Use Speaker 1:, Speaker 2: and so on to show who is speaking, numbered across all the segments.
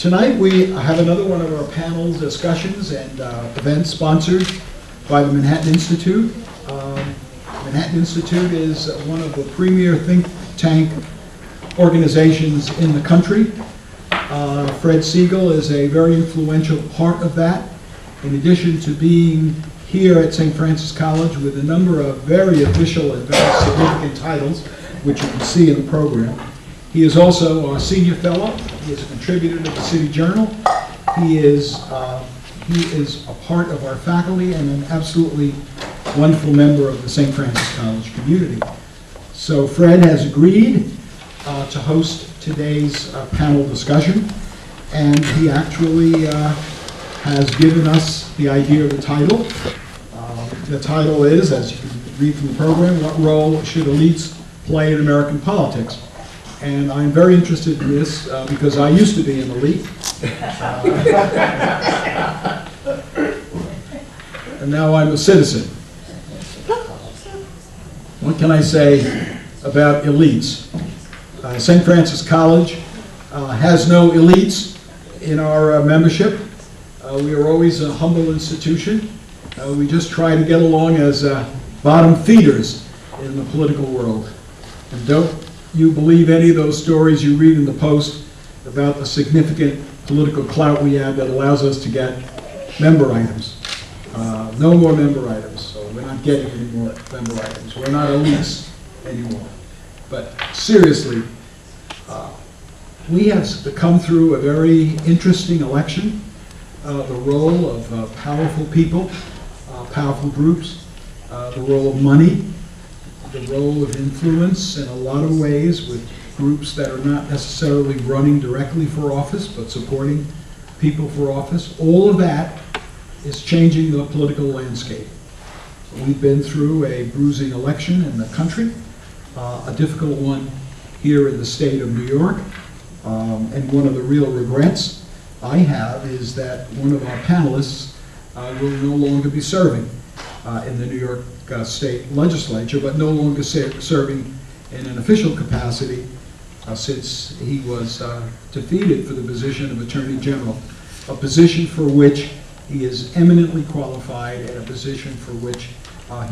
Speaker 1: Tonight we have another one of our panel discussions and events sponsored by the Manhattan Institute. Manhattan Institute is one of the premier think tank organizations in the country. Fred Siegel is a very influential part of that. In addition to being here at St. Francis College with a number of very official and very significant titles, which you can see in the program. He is also our senior fellow. He is a contributor to the City Journal. He is a part of our faculty and an absolutely wonderful member of the St. Francis College community. So Fred has agreed to host today's panel discussion, and he actually has given us the idea of the title. The title is, as you can read from the program, What Role Should Elites Play in American Politics? And I'm very interested in this because I used to be an elite. And now I'm a citizen. What can I say about elites? St. Francis College has no elites in our membership. We are always a humble institution. We just try to get along as bottom feeders in the political world. And don't you believe any of those stories you read in the Post about the significant political clout we have that allows us to get member items. No more member items, so we're not getting any more member items. We're not elites anymore. But seriously, we have come through a very interesting election. The role of powerful people, powerful groups, the role of money, the role of influence in a lot of ways with groups that are not necessarily running directly for office, but supporting people for office. All of that is changing the political landscape. We've been through a bruising election in the country, a difficult one here in the state of New York, and one of the real regrets I have is that one of our panelists will no longer be serving in the New York State Legislature, but no longer serving in an official capacity since he was defeated for the position of Attorney General, a position for which he is eminently qualified and a position for which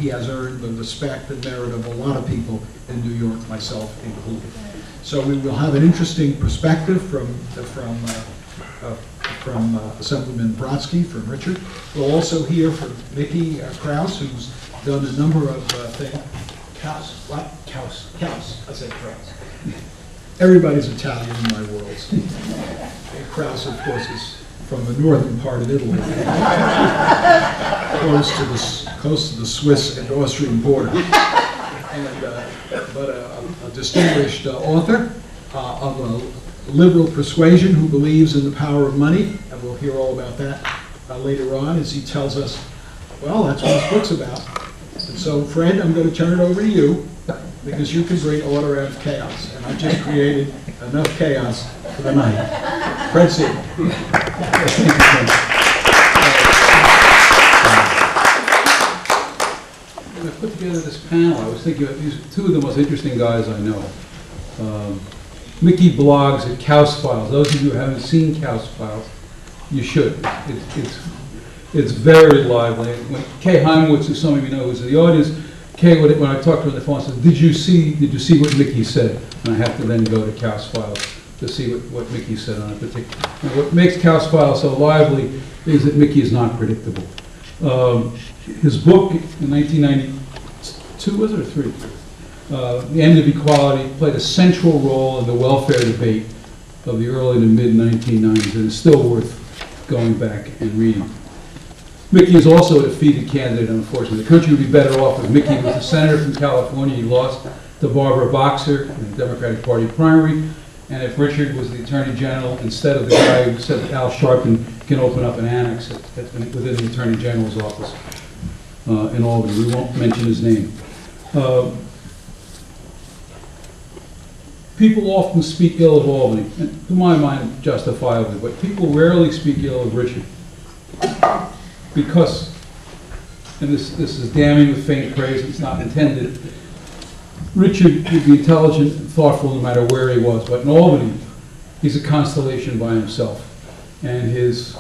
Speaker 1: he has earned the respect and merit of a lot of people in New York, myself included. So we will have an interesting perspective from Assemblyman Brodsky, from Richard. We'll also hear from Mickey Krause, who's done a number of things. Krause. I said Krause. Everybody's Italian in my world. Krause, of course, is from the northern part of Italy, close to the Swiss and Austrian border. But a distinguished author of a liberal persuasion who believes in the power of money, and we'll hear all about that later on as he tells us, well, that's what his book's about. And so, Fred, I'm going to turn it over to you because you can bring order out of chaos, and I've just created enough chaos for the night. Fred Siegel.
Speaker 2: Thank you, Fred. When I put together this panel, I was thinking of these two of the most interesting guys I know. Mickey blogs at Kaus Files. Those of you who haven't seen Kaus Files, you should. It's very lively. When Kay Heimowitz, who some of you know, was in the audience, Kay, when I talked to her on the phone, said, "Did you see what Mickey said?" And I have to then go to Kaus Files to see what Mickey said on a particular. And what makes Kaus Files so lively is that Mickey is not predictable. His book in 1992, was it, or 3? The End of Equality played a central role in the welfare debate of the early to mid-1990s, and it's still worth going back and reading. Mickey is also a defeated candidate, unfortunately. The country would be better off if Mickey was a senator from California. He lost to Barbara Boxer in the Democratic Party primary, and if Richard was the Attorney General instead of the guy who said that Al Sharpton can open up an annex within the Attorney General's office in Albany. We won't mention his name. People often speak ill of Albany, and to my mind, justifiably, but people rarely speak ill of Richard. Because, and this is damning with faint praise, it's not intended, Richard would be intelligent and thoughtful no matter where he was, but in Albany, he's a constellation by himself. and his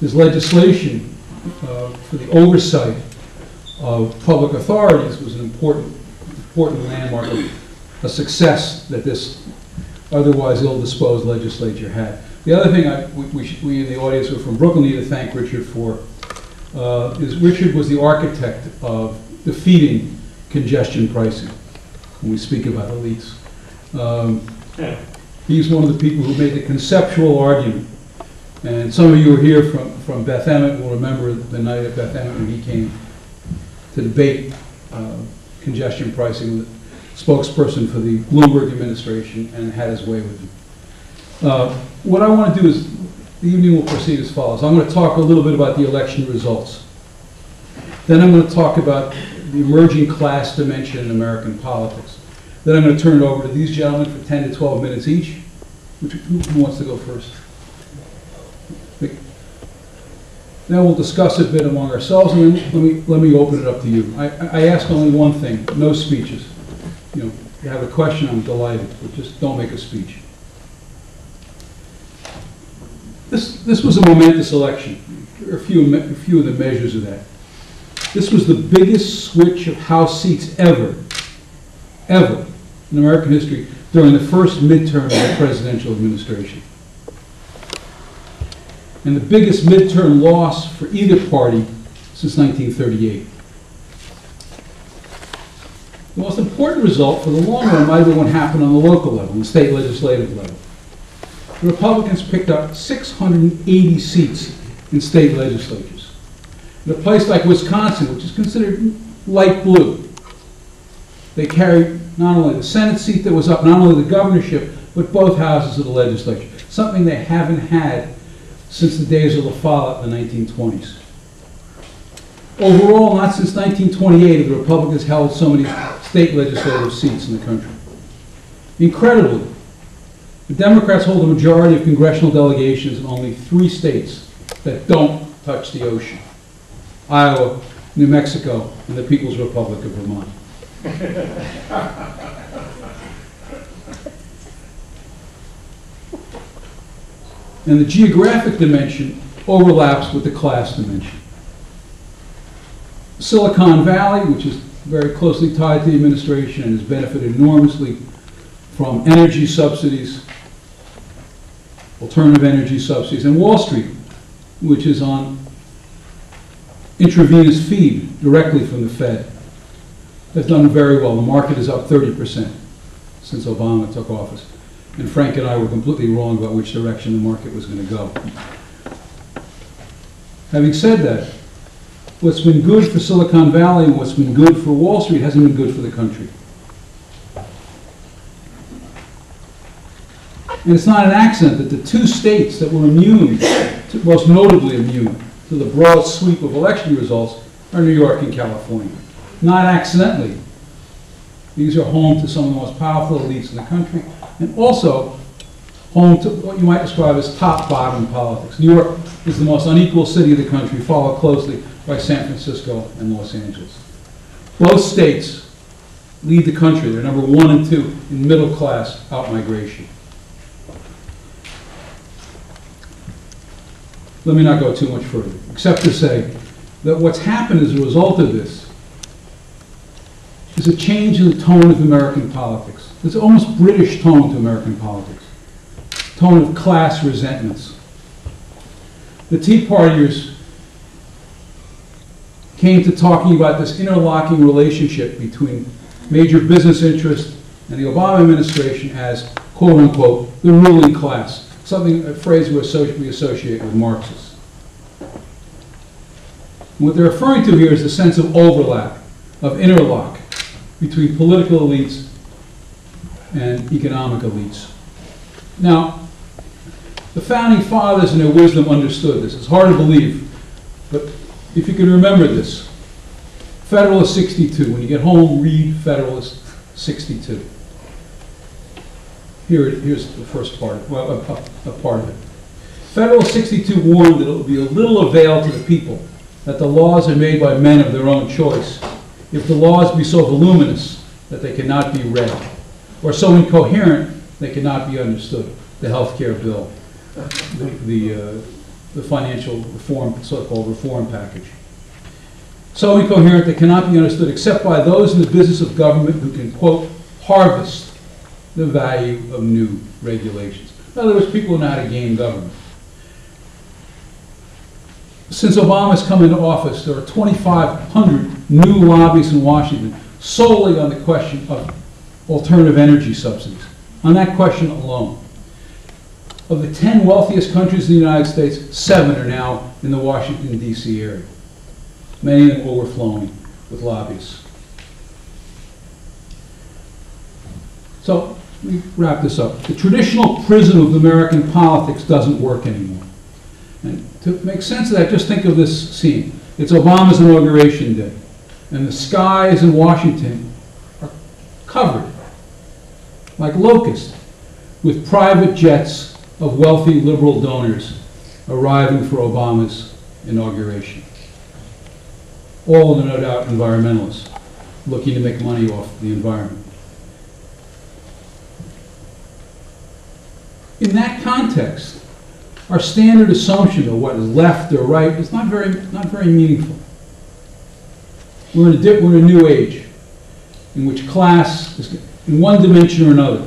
Speaker 2: legislation for the oversight of public authorities was an important landmark of a success that this otherwise ill-disposed legislature had. The other thing we in the audience who are from Brooklyn need to thank Richard for is Richard was the architect of defeating congestion pricing when we speak about elites. He's one of the people who made the conceptual argument. And some of you who are here from Beth Emmet will remember the night at Beth Emmet when he came to debate congestion pricing with the spokesperson for the Bloomberg administration and had his way with him. What I want to do is, the evening will proceed as follows. I'm going to talk a little bit about the election results. Then I'm going to talk about the emerging class dimension in American politics. Then I'm going to turn it over to these gentlemen for 10 to 12 minutes each. Who wants to go first? Then we'll discuss it a bit among ourselves, and then let me open it up to you. I ask only one thing: no speeches. You know, if you have a question, I'm delighted, but just don't make a speech. This was a momentous election. There are a few of the measures of that. This was the biggest switch of House seats ever in American history during the first midterm of the presidential administration. And the biggest midterm loss for either party since 1938. The most important result for the long run might have been what happened on the local level, the state legislative level. The Republicans picked up 680 seats in state legislatures. In a place like Wisconsin, which is considered light blue, they carried not only the Senate seat that was up, not only the governorship, but both houses of the legislature, something they haven't had since the days of La Follette in the 1920s. Overall, not since 1928 have the Republicans held so many state legislative seats in the country. Incredibly, the Democrats hold a majority of congressional delegations in only 3 states that don't touch the ocean: Iowa, New Mexico, and the People's Republic of Vermont. And the geographic dimension overlaps with the class dimension. Silicon Valley, which is very closely tied to the administration and has benefited enormously from energy subsidies, alternative energy subsidies, and Wall Street, which is on intravenous feed directly from the Fed, has done very well. The market is up 30% since Obama took office. And Frank and I were completely wrong about which direction the market was going to go. Having said that, what's been good for Silicon Valley and what's been good for Wall Street hasn't been good for the country. And it's not an accident that the 2 states that were immune, most notably immune, to the broad sweep of election results are New York and California. Not accidentally. These are home to some of the most powerful elites in the country, and also home to what you might describe as top-bottom politics. New York is the most unequal city of the country, followed closely by San Francisco and Los Angeles. Both states lead the country. They're number 1 and 2 in middle-class out-migration. Let me not go too much further, except to say that what's happened as a result of this is a change in the tone of American politics. There's an almost British tone to American politics, tone of class resentments. The Tea Partiers came to talking about this interlocking relationship between major business interests and the Obama administration as, quote unquote, the ruling class, a phrase we associate with Marxists. What they're referring to here is the sense of overlap, of interlock between political elites and economic elites. Now, the Founding Fathers in their wisdom understood this. It's hard to believe, but if you can remember this, Federalist 62, when you get home, read Federalist 62. Here's the first part, well, a part of it. Federalist 62 warned that it would be of little avail to the people that the laws are made by men of their own choice, if the laws be so voluminous that they cannot be read, or so incoherent they cannot be understood. The health care bill, the financial reform, so-called reform package. So incoherent that cannot be understood except by those in the business of government who can, quote, harvest the value of new regulations. In other words, people who know how to game government. Since Obama's come into office, there are 2,500 new lobbies in Washington solely on the question of alternative energy subsidies. On that question alone. Of the 10 wealthiest countries in the United States, 7 are now in the Washington, D.C. area. Many of them overflowing with lobbyists. So, let me wrap this up. The traditional prism of American politics doesn't work anymore. And to make sense of that, just think of this scene. It's Obama's inauguration day, and the skies in Washington are covered, like locusts, with private jets of wealthy liberal donors arriving for Obama's inauguration. All are no doubt environmentalists, looking to make money off the environment. In that context, our standard assumption of what is left or right is not very meaningful. We're in a new age in which class, is, in one dimension or another,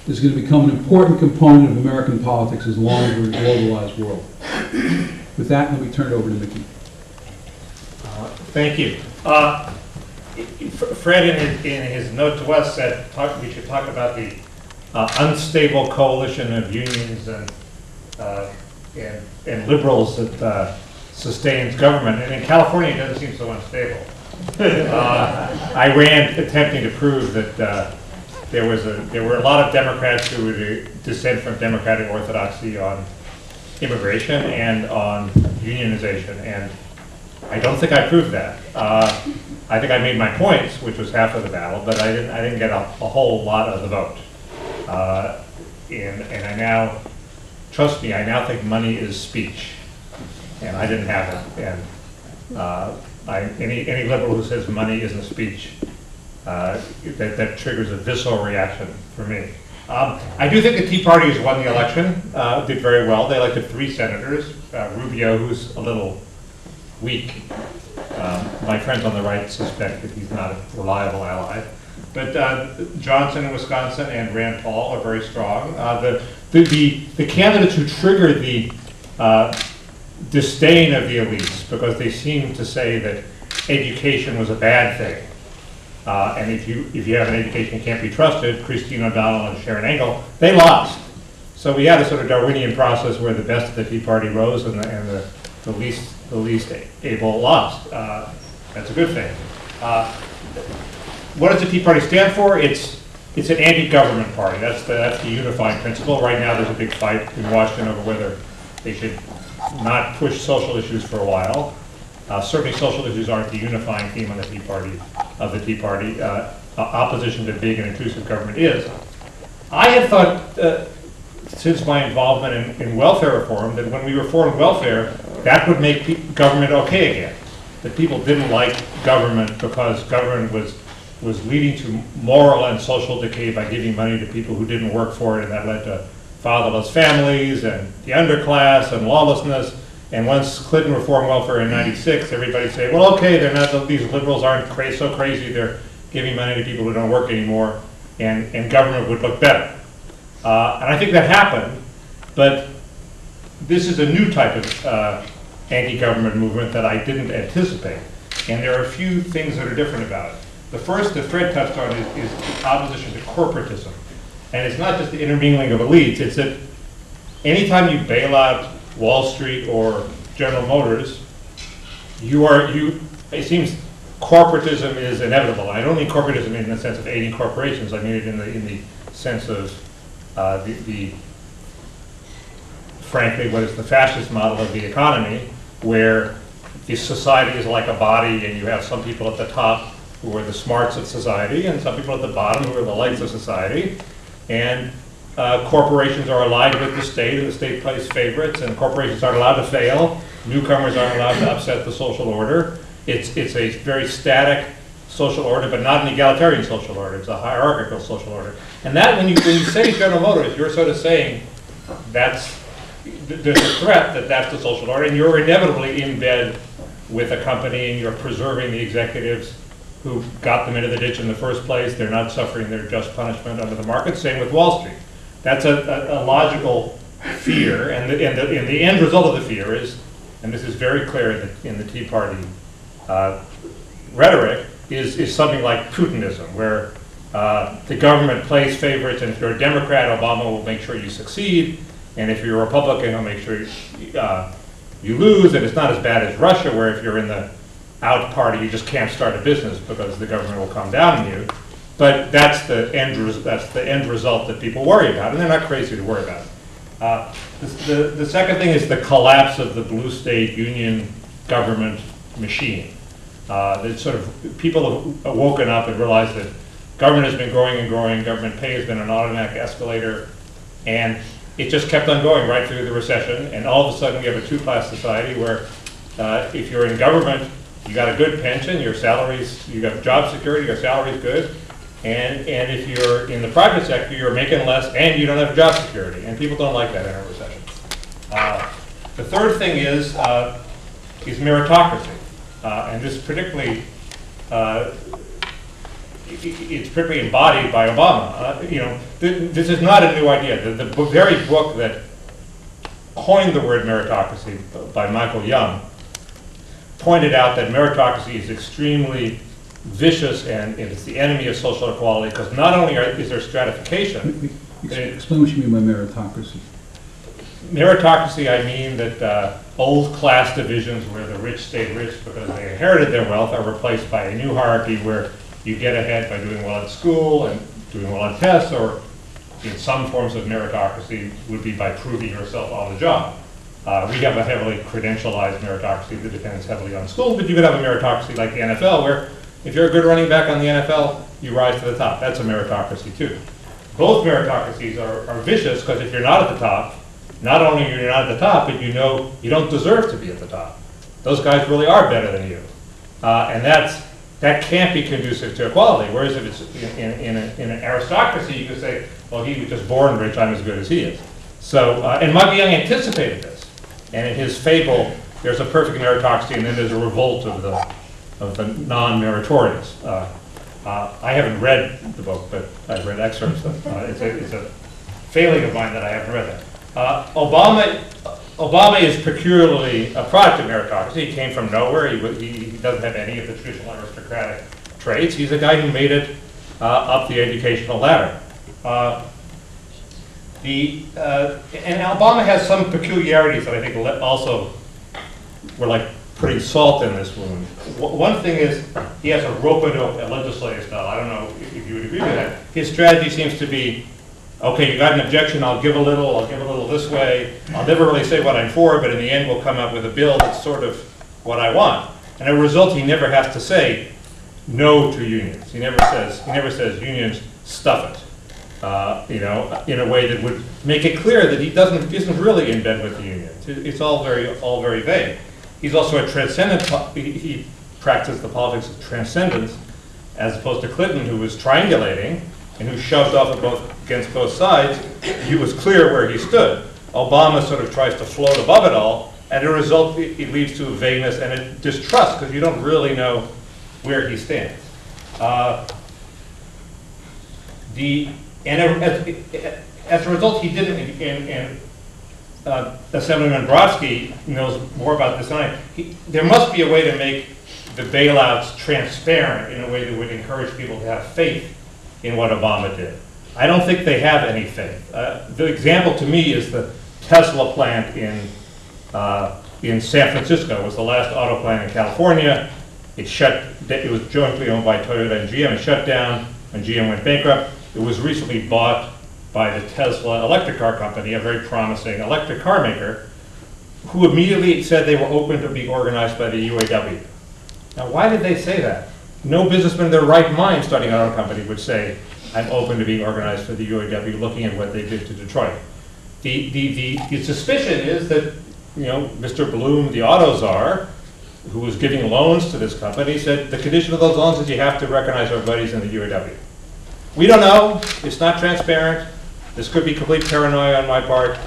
Speaker 2: is going to become an important component of American politics as long as we're in a globalized world. With that, let me turn it over to Mickey.
Speaker 3: Thank you. Fred, in his note to us, said we should talk about the unstable coalition of unions and liberals that sustains government. And in California, it doesn't seem so unstable. I ran attempting to prove that there were a lot of Democrats who would dissent from democratic orthodoxy on immigration and on unionization, and I don't think I proved that. I think I made my points, which was half of the battle, but I didn't get a whole lot of the vote. And I now, trust me, I now think money is speech, and I didn't have it. And any liberal who says money isn't speech, that triggers a visceral reaction for me. I do think the Tea Party has won the election, did very well. They elected 3 senators. Rubio, who's a little weak. My friends on the right suspect that he's not a reliable ally. But Johnson in Wisconsin and Rand Paul are very strong. The candidates who triggered the disdain of the elites, because they seemed to say that education was a bad thing. And if you have an education that can't be trusted, Christine O'Donnell and Sharon Engel, they lost. So we had a sort of Darwinian process where the best of the Tea Party rose and the least able lost. That's a good thing. What does the Tea Party stand for? It's an anti-government party. That's the unifying principle. Right now there's a big fight in Washington over whether they should not push social issues for a while. Certainly social issues aren't the unifying theme on the Tea Party, opposition to big and intrusive government is. I had thought, since my involvement in welfare reform, that when we reformed welfare, that would make government okay again. That people didn't like government because government was leading to moral and social decay by giving money to people who didn't work for it, and that led to fatherless families and the underclass and lawlessness. And once Clinton reformed welfare in '96, everybody said, well, okay, these liberals aren't so crazy, they're giving money to people who don't work anymore, and government would look better. And I think that happened, but this is a new type of anti-government movement that I didn't anticipate. And there are a few things that are different about it. The first that Fred touched on is opposition to corporatism. And it's not just the intermingling of elites, it's that anytime you bail out Wall Street or General Motors, it seems corporatism is inevitable. I don't mean corporatism in the sense of aiding corporations, I mean it in the sense of frankly, what is the fascist model of the economy, where the society is like a body and you have some people at the top who are the smarts of society and some people at the bottom who are the lights of society. And corporations are aligned with the state, and the state plays favorites, and corporations aren't allowed to fail. Newcomers aren't allowed to upset the social order. It's a very static social order, but not an egalitarian social order. It's a hierarchical social order. And that, when you say General Motors, you're sort of saying that's there's a threat that that's the social order, and you're inevitably in bed with a company, and you're preserving the executives who got them into the ditch in the first place. They're not suffering their just punishment under the market. Same with Wall Street. That's a logical fear, and the end result of the fear is, and this is very clear in the Tea Party rhetoric, is something like Putinism, where the government plays favorites, and if you're a Democrat, Obama will make sure you succeed, and if you're a Republican, he'll make sure you lose, and it's not as bad as Russia, where if you're in the out party, you just can't start a business because the government will come down on you. But that's the end result that people worry about, and they're not crazy to worry about. The second thing is the collapse of the blue state union government machine. That sort of people have woken up and realized that government has been growing and growing. Government pay has been an automatic escalator, and it just kept on going right through the recession. And all of a sudden, we have a two-class society where if you're in government, you got a good pension, your salaries, you got job security, your salary's good. And if you're in the private sector, you're making less and you don't have job security. And people don't like that in a recession. The third thing is meritocracy. And this particularly, it's particularly embodied by Obama. This is not a new idea. The very book that coined the word meritocracy, by Michael Young, pointed out that meritocracy is extremely vicious and it's the enemy of social equality, because not only is there stratification.
Speaker 2: Explain what you mean by meritocracy.
Speaker 3: Meritocracy, I mean that old class divisions where the rich stayed rich because they inherited their wealth are replaced by a new hierarchy where you get ahead by doing well at school and doing well on tests, or in some forms of meritocracy would be by proving yourself on the job. We have a heavily credentialized meritocracy that depends heavily on school, but you could have a meritocracy like the NFL where if you're a good running back on the NFL, you rise to the top. That's a meritocracy too. Both meritocracies are vicious, because if you're not at the top, not only are you not at the top, but you know you don't deserve to be at the top. Those guys really are better than you. And that can't be conducive to equality. Whereas if it's in an aristocracy, you could say, well, he was just born rich, I'm as good as he is. So, and Michael Young anticipated this. And in his fable, there's a perfect meritocracy, and then there's a revolt of the non-meritorious. I haven't read the book, but I've read excerpts of it. It's a failing of mine that I haven't read that. Obama is peculiarly a product of meritocracy. He came from nowhere. He doesn't have any of the traditional aristocratic traits. He's a guy who made it up the educational ladder. And Obama has some peculiarities that I think also were like putting salt in this wound. One thing is he has a rope-a-dope legislative style. I don't know if you would agree with that. His strategy seems to be, okay, you got an objection, I'll give a little this way. I'll never really say what I'm for, but in the end we'll come up with a bill that's sort of what I want. And as a result, he never has to say no to unions. He never says unions, stuff it. In a way that would make it clear that he isn't really in bed with the unions. It's all very vague. He's also a transcendent. He practiced the politics of transcendence, as opposed to Clinton, who was triangulating and who shoved off against both sides. He was clear where he stood. Obama sort of tries to float above it all, and as a result, it leads to a vagueness and a distrust, because you don't really know where he stands. As a result, he didn't, and Assemblyman Brodsky knows more about this than I. There must be a way to make the bailouts transparent in a way that would encourage people to have faith in what Obama did. I don't think they have any faith. The example to me is the Tesla plant in San Francisco. It was the last auto plant in California. It was jointly owned by Toyota and GM. It shut down when GM went bankrupt. It was recently bought by the Tesla electric car company, a very promising electric car maker, who immediately said they were open to being organized by the UAW. Now, why did they say that? No businessman in their right mind starting an auto company would say, I'm open to being organized for the UAW, looking at what they did to Detroit. The suspicion is that, Mr. Bloom, the auto czar, who was giving loans to this company, said the condition of those loans is you have to recognize our buddies in the UAW. We don't know. It's not transparent. This could be complete paranoia on my part.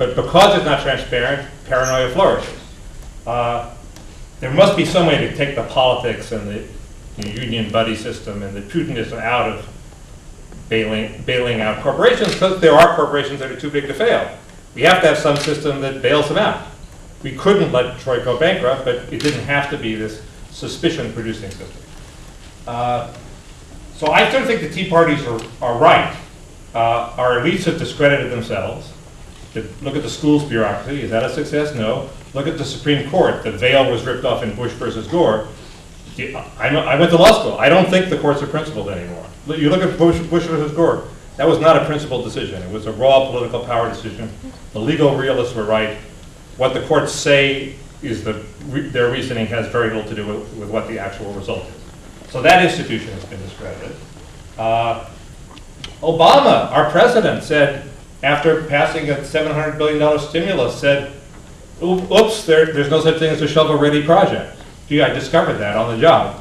Speaker 3: But because it's not transparent, paranoia flourishes. There must be some way to take the politics and the union buddy system and the Putinism out of bailing out corporations, because there are corporations that are too big to fail. We have to have some system that bails them out. We couldn't let Detroit go bankrupt, but it didn't have to be this suspicion-producing system. So I sort of think the Tea Parties are right. Our elites have discredited themselves. Look at the schools bureaucracy. Is that a success? No. Look at the Supreme Court. The veil was ripped off in Bush versus Gore. I went to law school. I don't think the courts are principled anymore. You look at Bush versus Gore. That was not a principled decision. It was a raw political power decision. The legal realists were right. What the courts say is their reasoning has very little to do with what the actual result is. So that institution has been discredited. Obama, our president, said, after passing a $700 billion stimulus, said, oops, there's no such thing as a shovel-ready project. Gee, I discovered that on the job.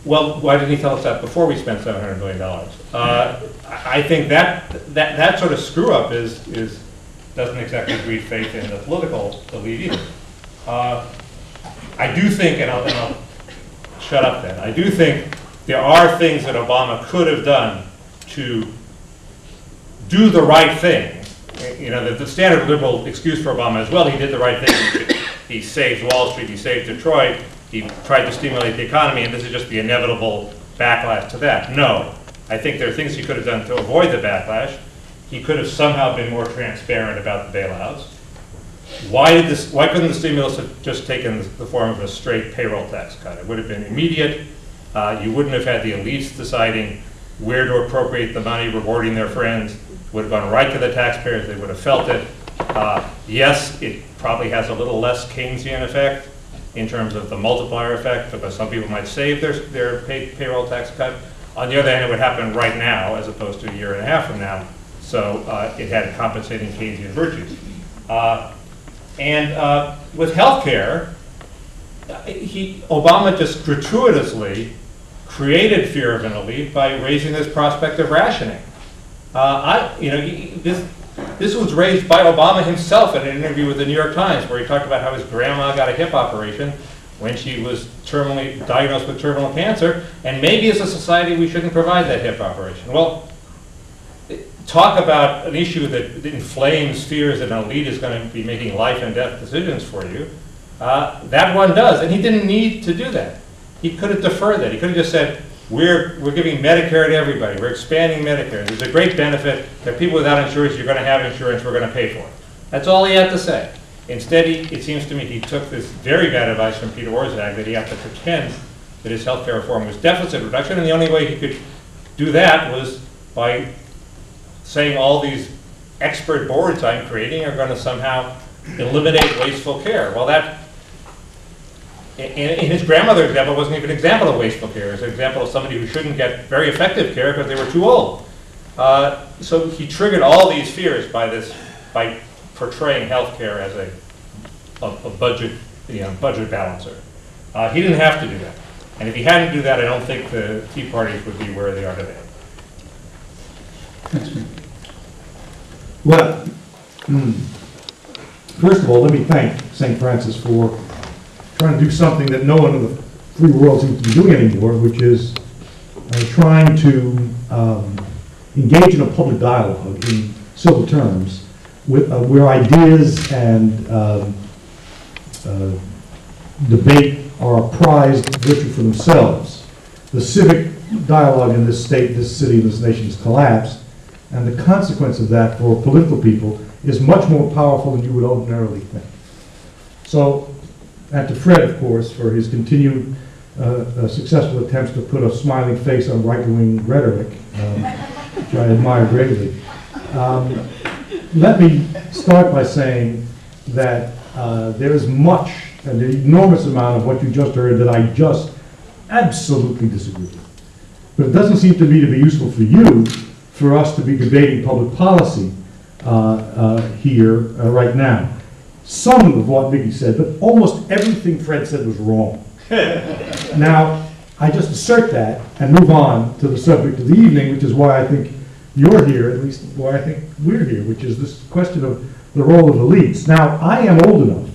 Speaker 3: Well, why didn't he tell us that before we spent $700 billion? I think that sort of screw-up doesn't exactly breed faith in the political elite either. I do think, and I'll shut up then, I do think there are things that Obama could have done to do the right thing. You know, the standard liberal excuse for Obama is, well, he did the right thing. He saved Wall Street, he saved Detroit, he tried to stimulate the economy, and this is just the inevitable backlash to that. No, I think there are things he could have done to avoid the backlash. He could have somehow been more transparent about the bailouts. Why couldn't the stimulus have just taken the form of a straight payroll tax cut? It would have been immediate. You wouldn't have had the elites deciding where to appropriate the money, rewarding their friends. It would have gone right to the taxpayers. They would have felt it. Yes, it probably has a little less Keynesian effect in terms of the multiplier effect, because some people might save their payroll tax cut. On the other hand, it would happen right now as opposed to a year and a half from now. So it had compensating Keynesian virtues. With health care, Obama just gratuitously created fear of an elite by raising this prospect of rationing. This was raised by Obama himself in an interview with the New York Times, where he talked about how his grandma got a hip operation when she was diagnosed with terminal cancer, and maybe as a society we shouldn't provide that hip operation. Well, talk about an issue that inflames fears that an elite is going to be making life and death decisions for you. That one does, and he didn't need to do that. He could have deferred that. He could have just said, we're giving Medicare to everybody. We're expanding Medicare. There's a great benefit that people without insurance, you're going to have insurance, we're going to pay for it. That's all he had to say. Instead, it seems to me he took this very bad advice from Peter Orszag that he had to pretend that his health care reform was deficit reduction, and the only way he could do that was by saying all these expert boards I'm creating are going to somehow eliminate wasteful care. Well, that, in his grandmother's example, wasn't even an example of wasteful care. It was an example of somebody who shouldn't get very effective care because they were too old. So he triggered all these fears by portraying health care as a budget, budget balancer. He didn't have to do that. And if he hadn't do that, I don't think the Tea Parties would be where they are today.
Speaker 4: Well, first of all, let me thank St. Francis for trying to do something that no one in the free world seems to be doing anymore, which is trying to engage in a public dialogue in civil terms where ideas and debate are a prized virtue for themselves. The civic dialogue in this state, this city, this nation has collapsed, and the consequence of that for political people is much more powerful than you would ordinarily think. So, and to Fred, of course, for his continued successful attempts to put a smiling face on right-wing rhetoric, which I admire greatly. Let me start by saying that there is much, an enormous amount of what you just heard that I just absolutely disagree with. But it doesn't seem to me to be useful for you, for us to be debating public policy here right now. Some of what Mickey said, but almost everything Fred said was wrong. Now, I just assert that and move on to the subject of the evening, which is why I think you're here, at least why I think we're here, which is this question of the role of elites. Now, I am old enough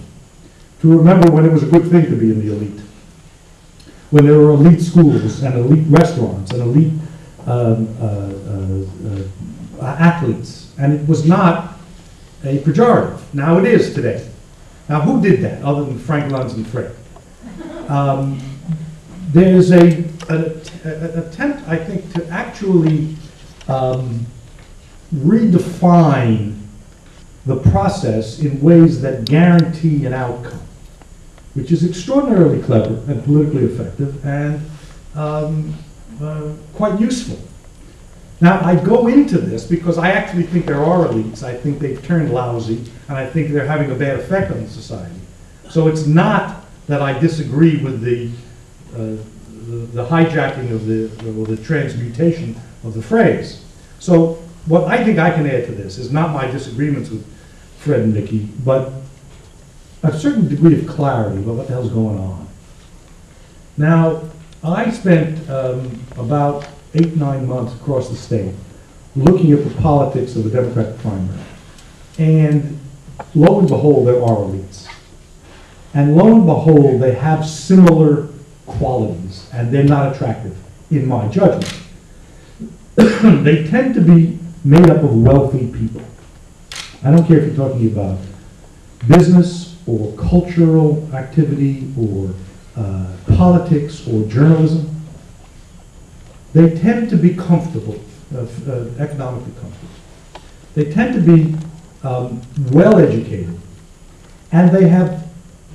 Speaker 4: to remember when it was a good thing to be in the elite, when there were elite schools and elite restaurants and elite athletes, and it was not a pejorative. Now it is today. Now who did that other than Frank Luntz and Fred? There's an attempt, I think, to actually redefine the process in ways that guarantee an outcome, which is extraordinarily clever and politically effective and quite useful. Now, I go into this because I actually think there are elites. I think they've turned lousy, and I think they're having a bad effect on society. So it's not that I disagree with the hijacking of or the transmutation of the phrase. So what I think I can add to this is not my disagreements with Fred and Mickey, but a certain degree of clarity about what the hell's going on. Now, I spent about 8-9 months across the state looking at the politics of the Democratic primary. And lo and behold, there are elites. And lo and behold, they have similar qualities, and they're not attractive, in my judgment. They tend to be made up of wealthy people. I don't care if you're talking about business or cultural activity or politics or journalism. They tend to be comfortable, economically comfortable. They tend to be well-educated, and they have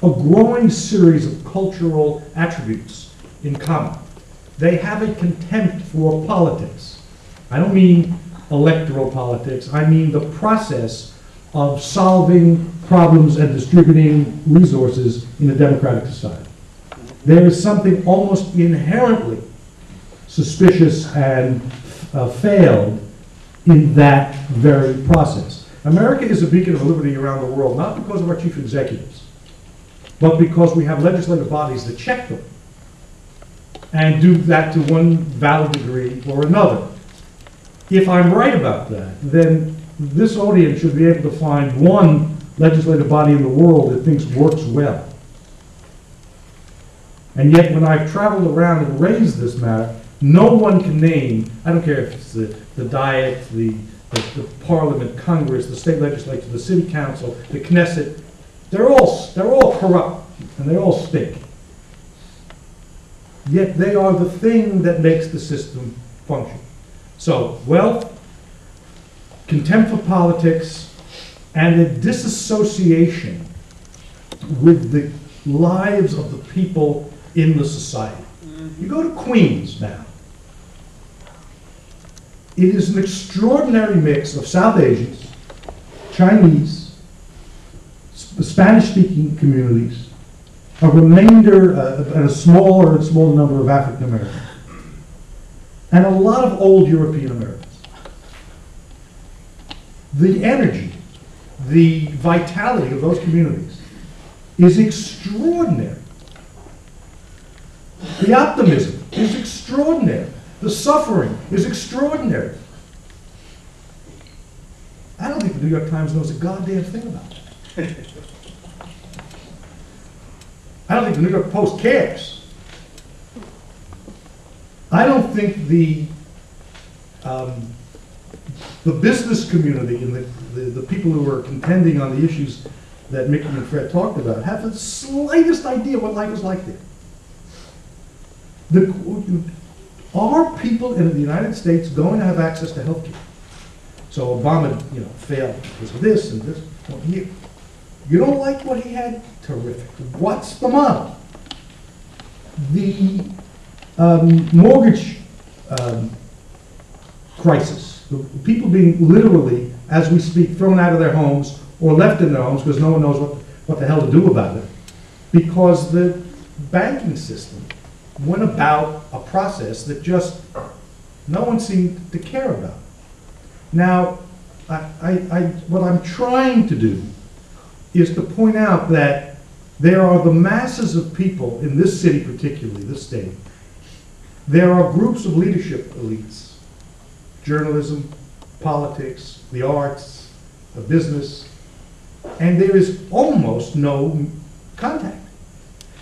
Speaker 4: a growing series of cultural attributes in common. They have a contempt for politics. I don't mean electoral politics. I mean the process of solving problems and distributing resources in a democratic society. There is something almost inherently suspicious and failed in that very process. America is a beacon of liberty around the world, not because of our chief executives, but because we have legislative bodies that check them and do that to one valid degree or another. If I'm right about that, then this audience should be able to find one legislative body in the world that thinks works well. And yet, when I've traveled around and raised this matter, no one can name, I don't care if it's the Diet, the Parliament, Congress, the state legislature, the city council, the Knesset, they're all corrupt and they all stink. Yet they are the thing that makes the system function. So, wealth, contempt for politics, and a disassociation with the lives of the people in the society. You go to Queens now. It is an extraordinary mix of South Asians, Chinese, Spanish-speaking communities, a remainder, and a small number of African Americans, and a lot of old European Americans. The energy, the vitality of those communities is extraordinary. The optimism is extraordinary. The suffering is extraordinary. I don't think the New York Times knows a goddamn thing about it. I don't think the New York Post cares. I don't think the business community and the people who are contending on the issues that Mickey and Fred talked about have the slightest idea what life is like there. Are people in the United States going to have access to health care? So Obama, failed because of this and this. Well, you don't like what he had? Terrific. What's the model? The mortgage crisis. The people being literally, as we speak, thrown out of their homes or left in their homes because no one knows what the hell to do about it. Because the banking system went about a process that just no one seemed to care about. Now, what I'm trying to do is to point out that there are the masses of people in this city, particularly this state. There are groups of leadership elites, journalism, politics, the arts, the business, and there is almost no contact.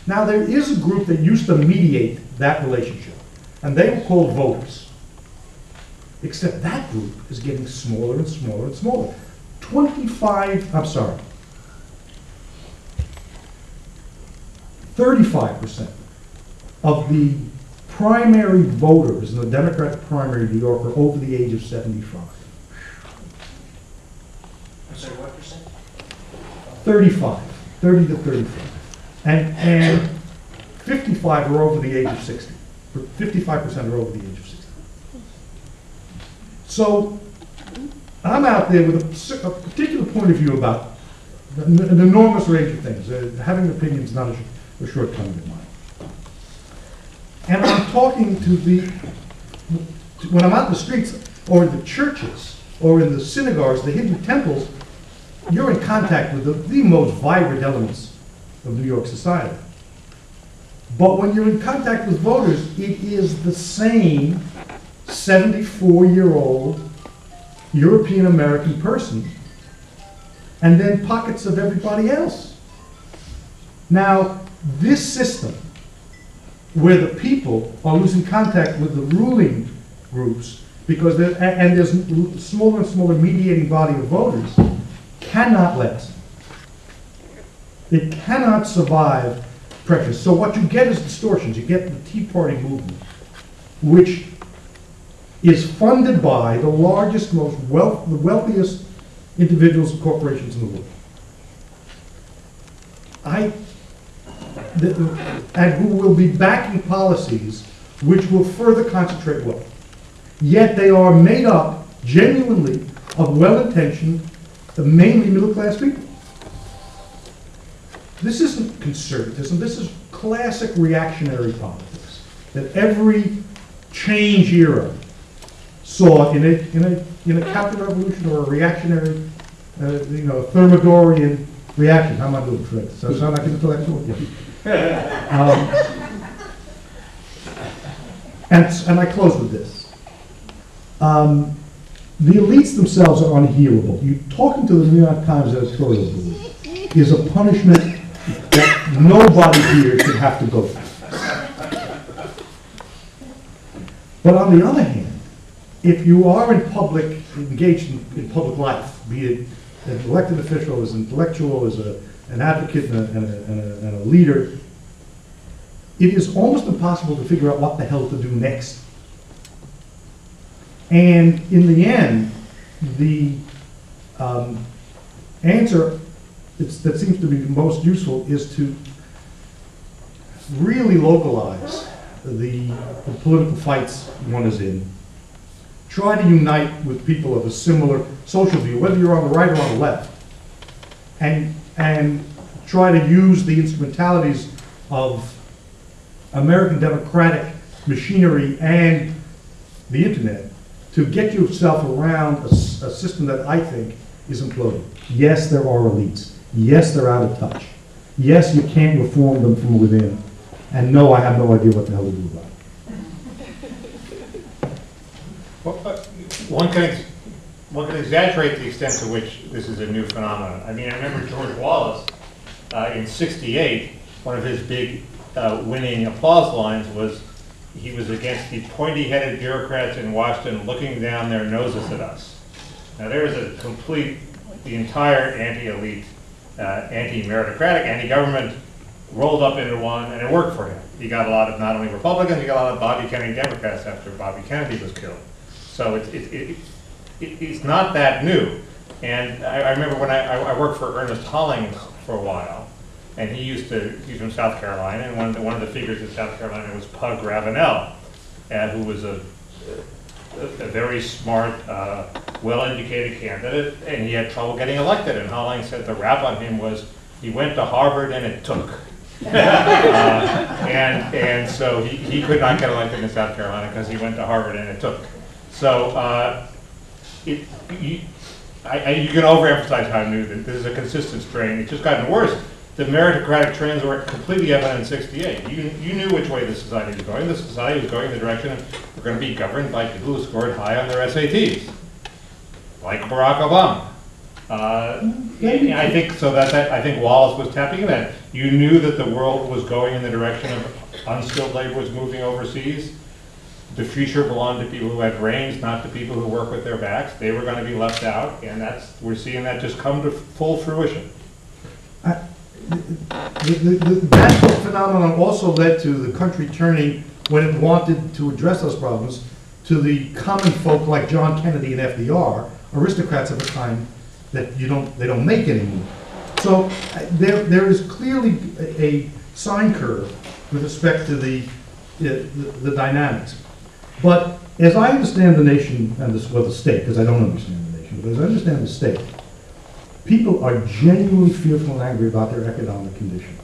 Speaker 4: Now, there is a group that used to mediate that relationship, and they were called voters. Except that group is getting smaller and smaller and smaller. 35% of the primary voters in the Democratic primary in New York are over the age of 75.
Speaker 5: I'm sorry, what percent?
Speaker 4: 35, 30 to 35. And 55 are over the age of 60. 55% are over the age of 60. So I'm out there with a particular point of view about an enormous range of things. Having opinions is not a shortcoming of mine. And I'm talking to when I'm out in the streets or in the churches or in the synagogues, the hidden temples, you're in contact with the most vibrant elements of New York society. But when you're in contact with voters, it is the same 74-year-old European American person, and then pockets of everybody else. Now, this system, where the people are losing contact with the ruling groups, because there's a smaller and smaller mediating body of voters, cannot last. It cannot survive pressure. So what you get is distortions. You get the Tea Party movement, which is funded by the largest, the wealthiest individuals and corporations in the world. And who will be backing policies which will further concentrate wealth. Yet they are made up genuinely of well-intentioned, mainly middle-class people. This isn't conservatism, this is classic reactionary politics that every change era saw in a counter-revolution or a reactionary, Thermidorian reaction. How am I doing, Fred? So sound like an intellectual? Yeah. And I close with this. The elites themselves are unhealable. You talking to the New York Times editorial board is a punishment that nobody here should have to go through. But on the other hand, if you are engaged in public life, be it an elected official, as an intellectual, as an advocate and a leader, it is almost impossible to figure out what the hell to do next. And in the end, the answer that seems to be most useful is to really localize the political fights one is in. Try to unite with people of a similar social view, whether you're on the right or on the left, and try to use the instrumentalities of American democratic machinery and the internet to get yourself around a system that I think is imploding. Yes, there are elites. Yes, they're out of touch. Yes, you can't reform them from within. And no, I have no idea what the hell to do about it.
Speaker 3: Well, one can exaggerate the extent to which this is a new phenomenon. I mean, I remember George Wallace in '68, one of his big winning applause lines was he was against the pointy-headed bureaucrats in Washington looking down their noses at us. Now there is the entire anti-elite, anti-meritocratic, anti-government rolled up into one, and it worked for him. He got a lot of not only Republicans, he got a lot of Bobby Kennedy Democrats after Bobby Kennedy was killed. So it's not that new. And I remember when I worked for Ernest Hollings for a while, and he's from South Carolina, and one of the figures in South Carolina was Pug Ravenel, who was a very smart, well-educated candidate, and he had trouble getting elected. And Hollings said the rap on him was he went to Harvard and it took. And so he could not get elected in South Carolina because he went to Harvard and it took. So you can overemphasize how new this is a consistent strain. It's just gotten worse. The meritocratic trends were completely evident in '68. You knew which way the society was going. The society was going in the direction of we're going to be governed by people who scored high on their SATs. like Barack Obama. I think so. I think Wallace was tapping into that. You knew that the world was going in the direction of unskilled labor was moving overseas. The future belonged to people who had brains, not to people who work with their backs. They were going to be left out, and we're seeing that just come to full fruition.
Speaker 4: That phenomenon also led to the country turning, when it wanted to address those problems, to the common folk like John Kennedy and FDR, aristocrats of a kind that they don't make anymore. So there is clearly a sine curve with respect to the dynamics. But as I understand the nation and the state, because I don't understand the nation, but as I understand the state, people are genuinely fearful and angry about their economic condition.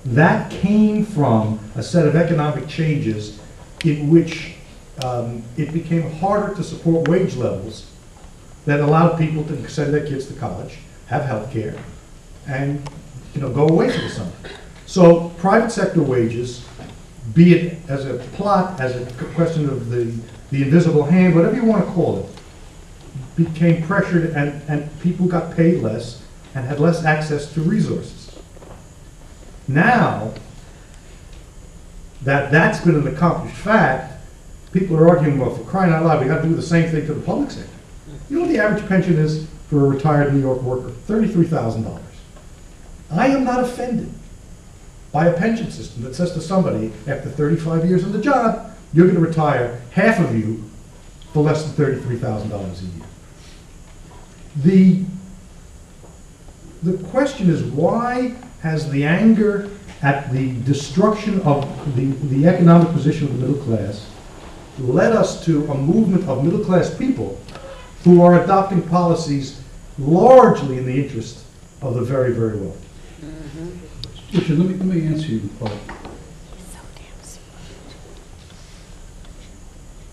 Speaker 4: That came from a set of economic changes in which it became harder to support wage levels that allowed people to send their kids to college, have health care, and go away for the summer. So private sector wages, be it as a plot, as a question of the invisible hand, whatever you want to call it, became pressured, and people got paid less and had less access to resources. Now that that's been an accomplished fact, people are arguing, well, for crying out loud, we got to do the same thing to the public sector. You know what the average pension is for a retired New York worker? $33,000. I am not offended by a pension system that says to somebody, after 35 years on the job, you're going to retire, half of you, for less than $33,000 a year. The question is, why has the anger at the destruction of the economic position of the middle class led us to a movement of middle class people who are adopting policies largely in the interest of the very, very wealthy?
Speaker 2: Richard, let me answer you, Paul.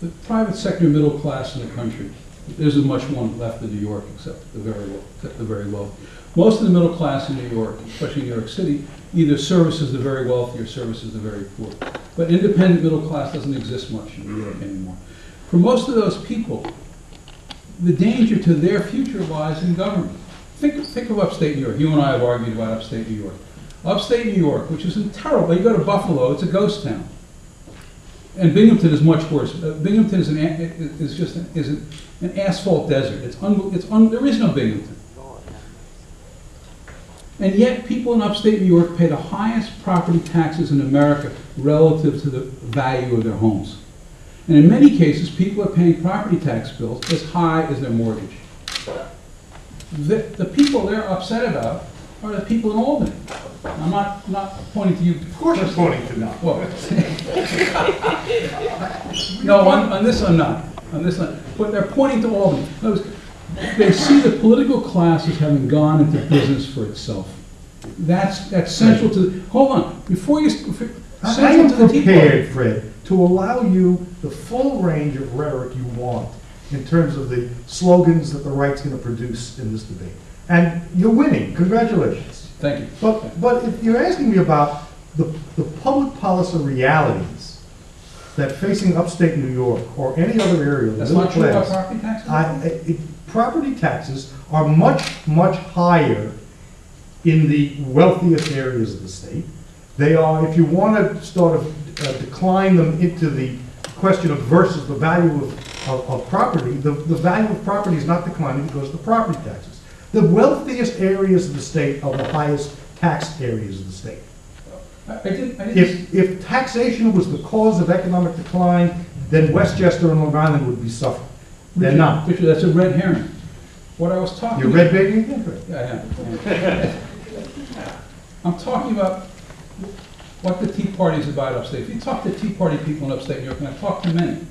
Speaker 2: The private sector middle class in the country, there isn't much one left in New York except the very wealthy. Most of the middle class in New York, especially New York City, either services the very wealthy or services the very poor. But independent middle class doesn't exist much in New York anymore. For most of those people, the danger to their future lies in government. Think of upstate New York. You and I have argued about upstate New York. Upstate New York, which is terrible. You go to Buffalo, it's a ghost town. And Binghamton is much worse. Binghamton is just an asphalt desert. There is no Binghamton. And yet people in upstate New York pay the highest property taxes in America relative to the value of their homes. And in many cases, people are paying property tax bills as high as their mortgage. The people they're upset about are the people in Albany. I'm not pointing to you.
Speaker 3: Of course you're pointing to me.
Speaker 2: Well, no, on this I'm not. On this, but they're pointing to Albany. They see the political class as having gone into business for itself. That's central to. Hold on, before you.
Speaker 4: I am prepared, Fred, to allow you the full range of rhetoric you want in terms of the slogans that the right's going to produce in this debate. And you're winning. Congratulations.
Speaker 2: Thank you.
Speaker 4: But if you're asking me about the public policy realities that facing upstate New York or any other area,
Speaker 2: that's not true about property taxes. Property taxes are much, much higher in the wealthiest areas of the state.
Speaker 4: They are, if you want to sort of decline them into the question of versus the value of property, the value of property is not declining because of the property taxes. The wealthiest areas of the state are the highest taxed areas of the state. If taxation was the cause of economic decline, then Westchester and Long Island would be suffering. They're not.
Speaker 2: Richard, that's a red herring. What I was talking
Speaker 4: about. You're red baiting again?
Speaker 2: Yeah, I am. I'm talking about what the Tea Party is about upstate. If you talk to Tea Party people in upstate New York, and I talk to many,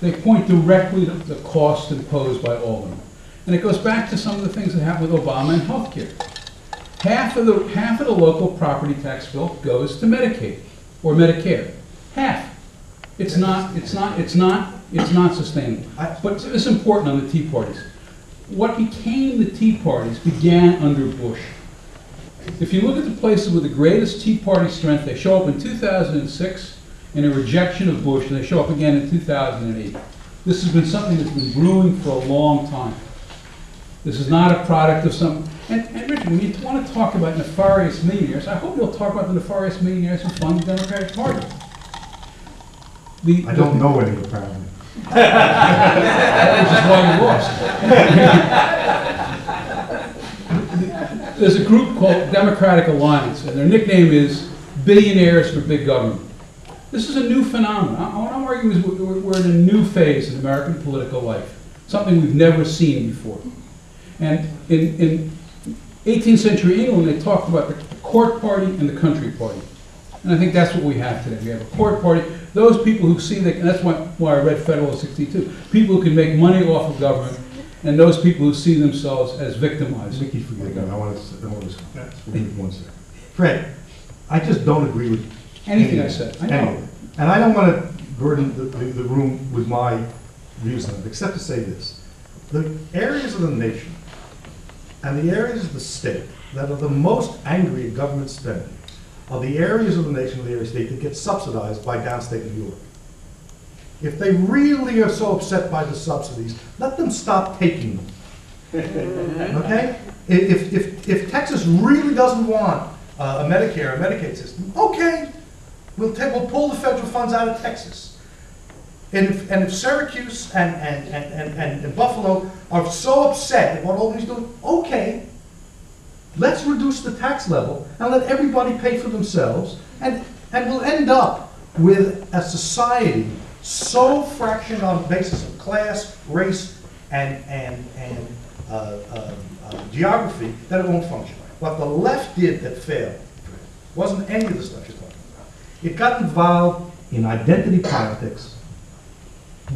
Speaker 2: they point directly to the cost imposed by Albany. And it goes back to some of the things that happened with Obama and health care. Half of the local property tax bill goes to Medicaid or Medicare. Half. It's not sustainable. But it's important on the Tea Parties. What became the Tea Parties began under Bush. If you look at the places with the greatest Tea Party strength, they show up in 2006 in a rejection of Bush, and they show up again in 2008. This has been something that's been brewing for a long time. This is not a product of some, and Richard, when you want to talk about nefarious millionaires, I hope you'll talk about the nefarious millionaires who fund the Democratic Party.
Speaker 4: I don't know any, apparently.
Speaker 2: That was just why you lost. There's a group called Democratic Alliance, and their nickname is Billionaires for Big Government. This is a new phenomenon. What I'm arguing is we're in a new phase in American political life, something we've never seen before. And in 18th century England, they talked about the court party and the country party. And I think that's what we have today. We have a court party. Those people who see that, and that's why I read Federal 62, people who can make money off of government, and those people who see themselves as victimized.
Speaker 4: Mickey, forget that. I want to speak 1 second. Fred, I just don't agree with
Speaker 2: Anything I said. I know.
Speaker 4: And I don't want to burden the room with my views on it, except to say this. The areas of the nation and the areas of the state that are the most angry at government spending are the areas of the nation, the area of the state that get subsidized by downstate New York. If they really are so upset by the subsidies, let them stop taking them. Okay? If Texas really doesn't want a Medicare, a Medicaid system, okay, we'll pull the federal funds out of Texas. And if Syracuse and Buffalo are so upset at what Albany's doing, okay, let's reduce the tax level and let everybody pay for themselves, and we'll end up with a society so fractured on the basis of class, race, and geography that it won't function. What the left did that failed wasn't any of the stuff you're talking about. It got involved in identity politics,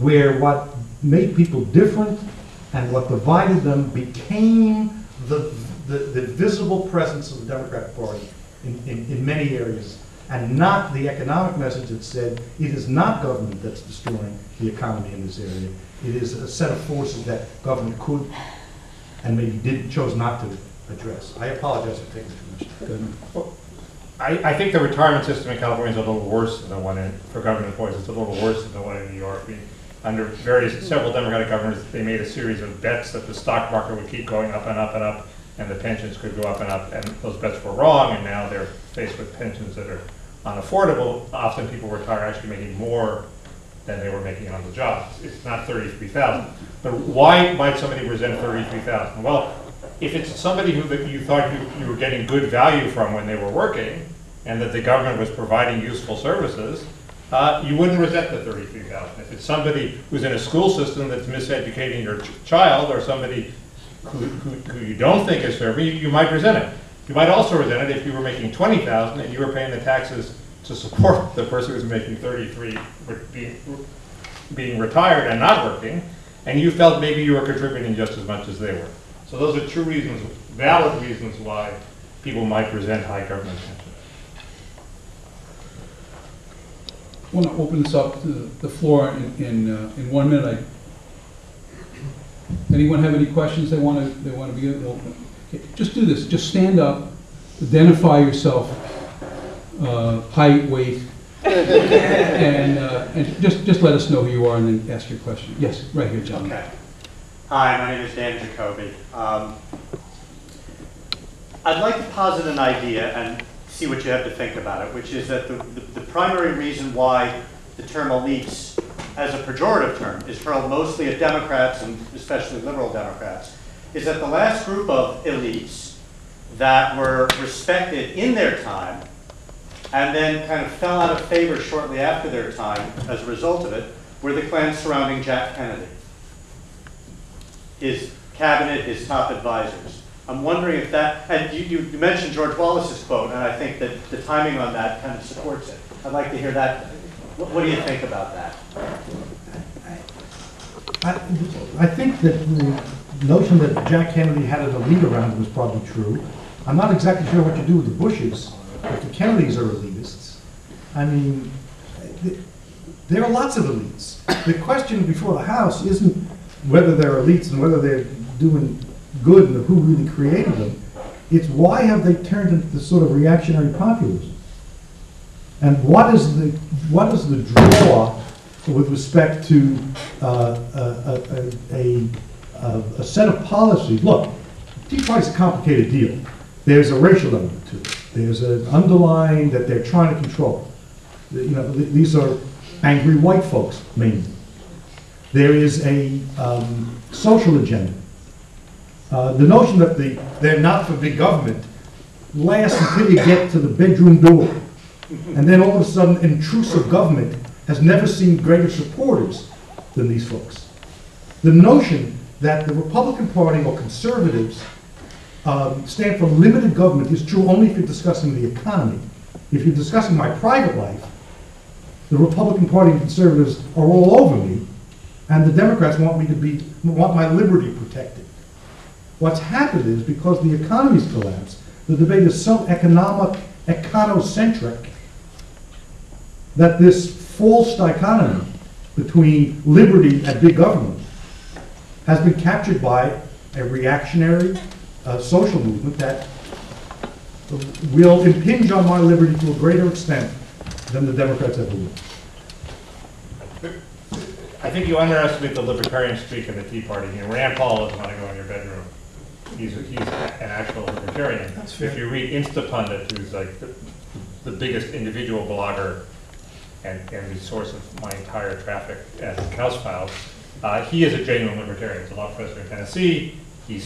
Speaker 4: where what made people different and what divided them became the visible presence of the Democratic Party in many areas, and not the economic message that said it is not government that's destroying the economy in this area. It is a set of forces that government could and maybe chose not to address. I apologize for taking too much time.
Speaker 3: Well, I think the retirement system in California is a little worse than the one for government employees. It's a little worse than the one in New York. I mean, under several Democratic governors, they made a series of bets that the stock market would keep going up and up and up, and the pensions could go up and up, and those bets were wrong, and now they're faced with pensions that are unaffordable. Often people retire actually making more than they were making on the job. It's not $33,000. But why might somebody resent $33,000? Well, if it's somebody who you thought you were getting good value from when they were working, and that the government was providing useful services, you wouldn't resent the $33,000. If it's somebody who's in a school system that's miseducating your child, or somebody who you don't think is serving, you might resent it. You might also resent it if you were making $20,000 and you were paying the taxes to support the person who's making $33,000 being retired and not working, and you felt maybe you were contributing just as much as they were. So those are two reasons, valid reasons, why people might resent high government pensions.
Speaker 2: I want to open this up to the floor in 1 minute. Anyone have any questions they want to be open? Okay, just do this. Just stand up, identify yourself, height, weight, and just let us know who you are, and then ask your question. Yes, right here, John.
Speaker 5: Okay. Hi, my name is Dan Jacoby. I'd like to posit an idea and see what you have to think about it, which is that the primary reason why the term elites as a pejorative term is hurled mostly at Democrats, and especially liberal Democrats, is that the last group of elites that were respected in their time and then kind of fell out of favor shortly after their time as a result of it were the clans surrounding Jack Kennedy, his cabinet, his top advisors. I'm wondering if that, and you mentioned George Wallace's quote, and I think that the timing on that kind of supports it. I'd like to hear that. What do you think about that?
Speaker 4: I think that the notion that Jack Kennedy had an elite around him is probably true. I'm not exactly sure what you do with the Bushes, but the Kennedys are elitists. I mean, there are lots of elites. The question before the House isn't whether they're elites and whether they're doing good and who really created them. It's why have they turned into this sort of reactionary populism? And what is the draw with respect to a a set of policies. Look, Tea Party's a complicated deal. There's a racial element to it. There's an underlying that they're trying to control. You know, these are angry white folks, mainly. There is a social agenda. The notion that they're not for big government lasts until you get to the bedroom door. And then all of a sudden, intrusive government has never seen greater supporters than these folks. The notion that the Republican Party or conservatives stand for limited government is true only if you're discussing the economy. If you're discussing my private life, the Republican Party and conservatives are all over me, and the Democrats want my liberty protected. What's happened is, because the economy's collapsed, the debate is so econocentric that this false dichotomy between liberty and big government has been captured by a reactionary social movement that will impinge on my liberty to a greater extent than the Democrats ever will.
Speaker 3: I think you underestimate the libertarian streak in the Tea Party. You know, Rand Paul doesn't want to go in your bedroom. He's an actual libertarian.
Speaker 1: That's fair.
Speaker 3: If you read Instapundit, who's like the biggest individual blogger and the source of my entire traffic at House Files, he is a genuine libertarian. He's a law professor in Tennessee. He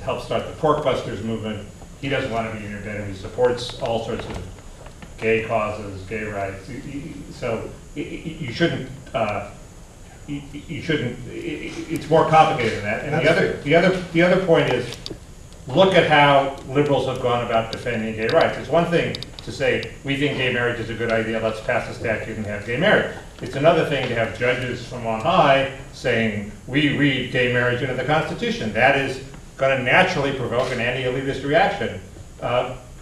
Speaker 3: helped start the Pork Busters movement. He doesn't want to be in your bedroom. He supports all sorts of gay causes, gay rights. So you shouldn't. You shouldn't. It's more complicated than that. And the other point is, look at how liberals have gone about defending gay rights. It's one thing to say we think gay marriage is a good idea. Let's pass a statute and have gay marriage. It's another thing to have judges from on high saying we read gay marriage into the Constitution. That is going to naturally provoke an anti-elitist reaction.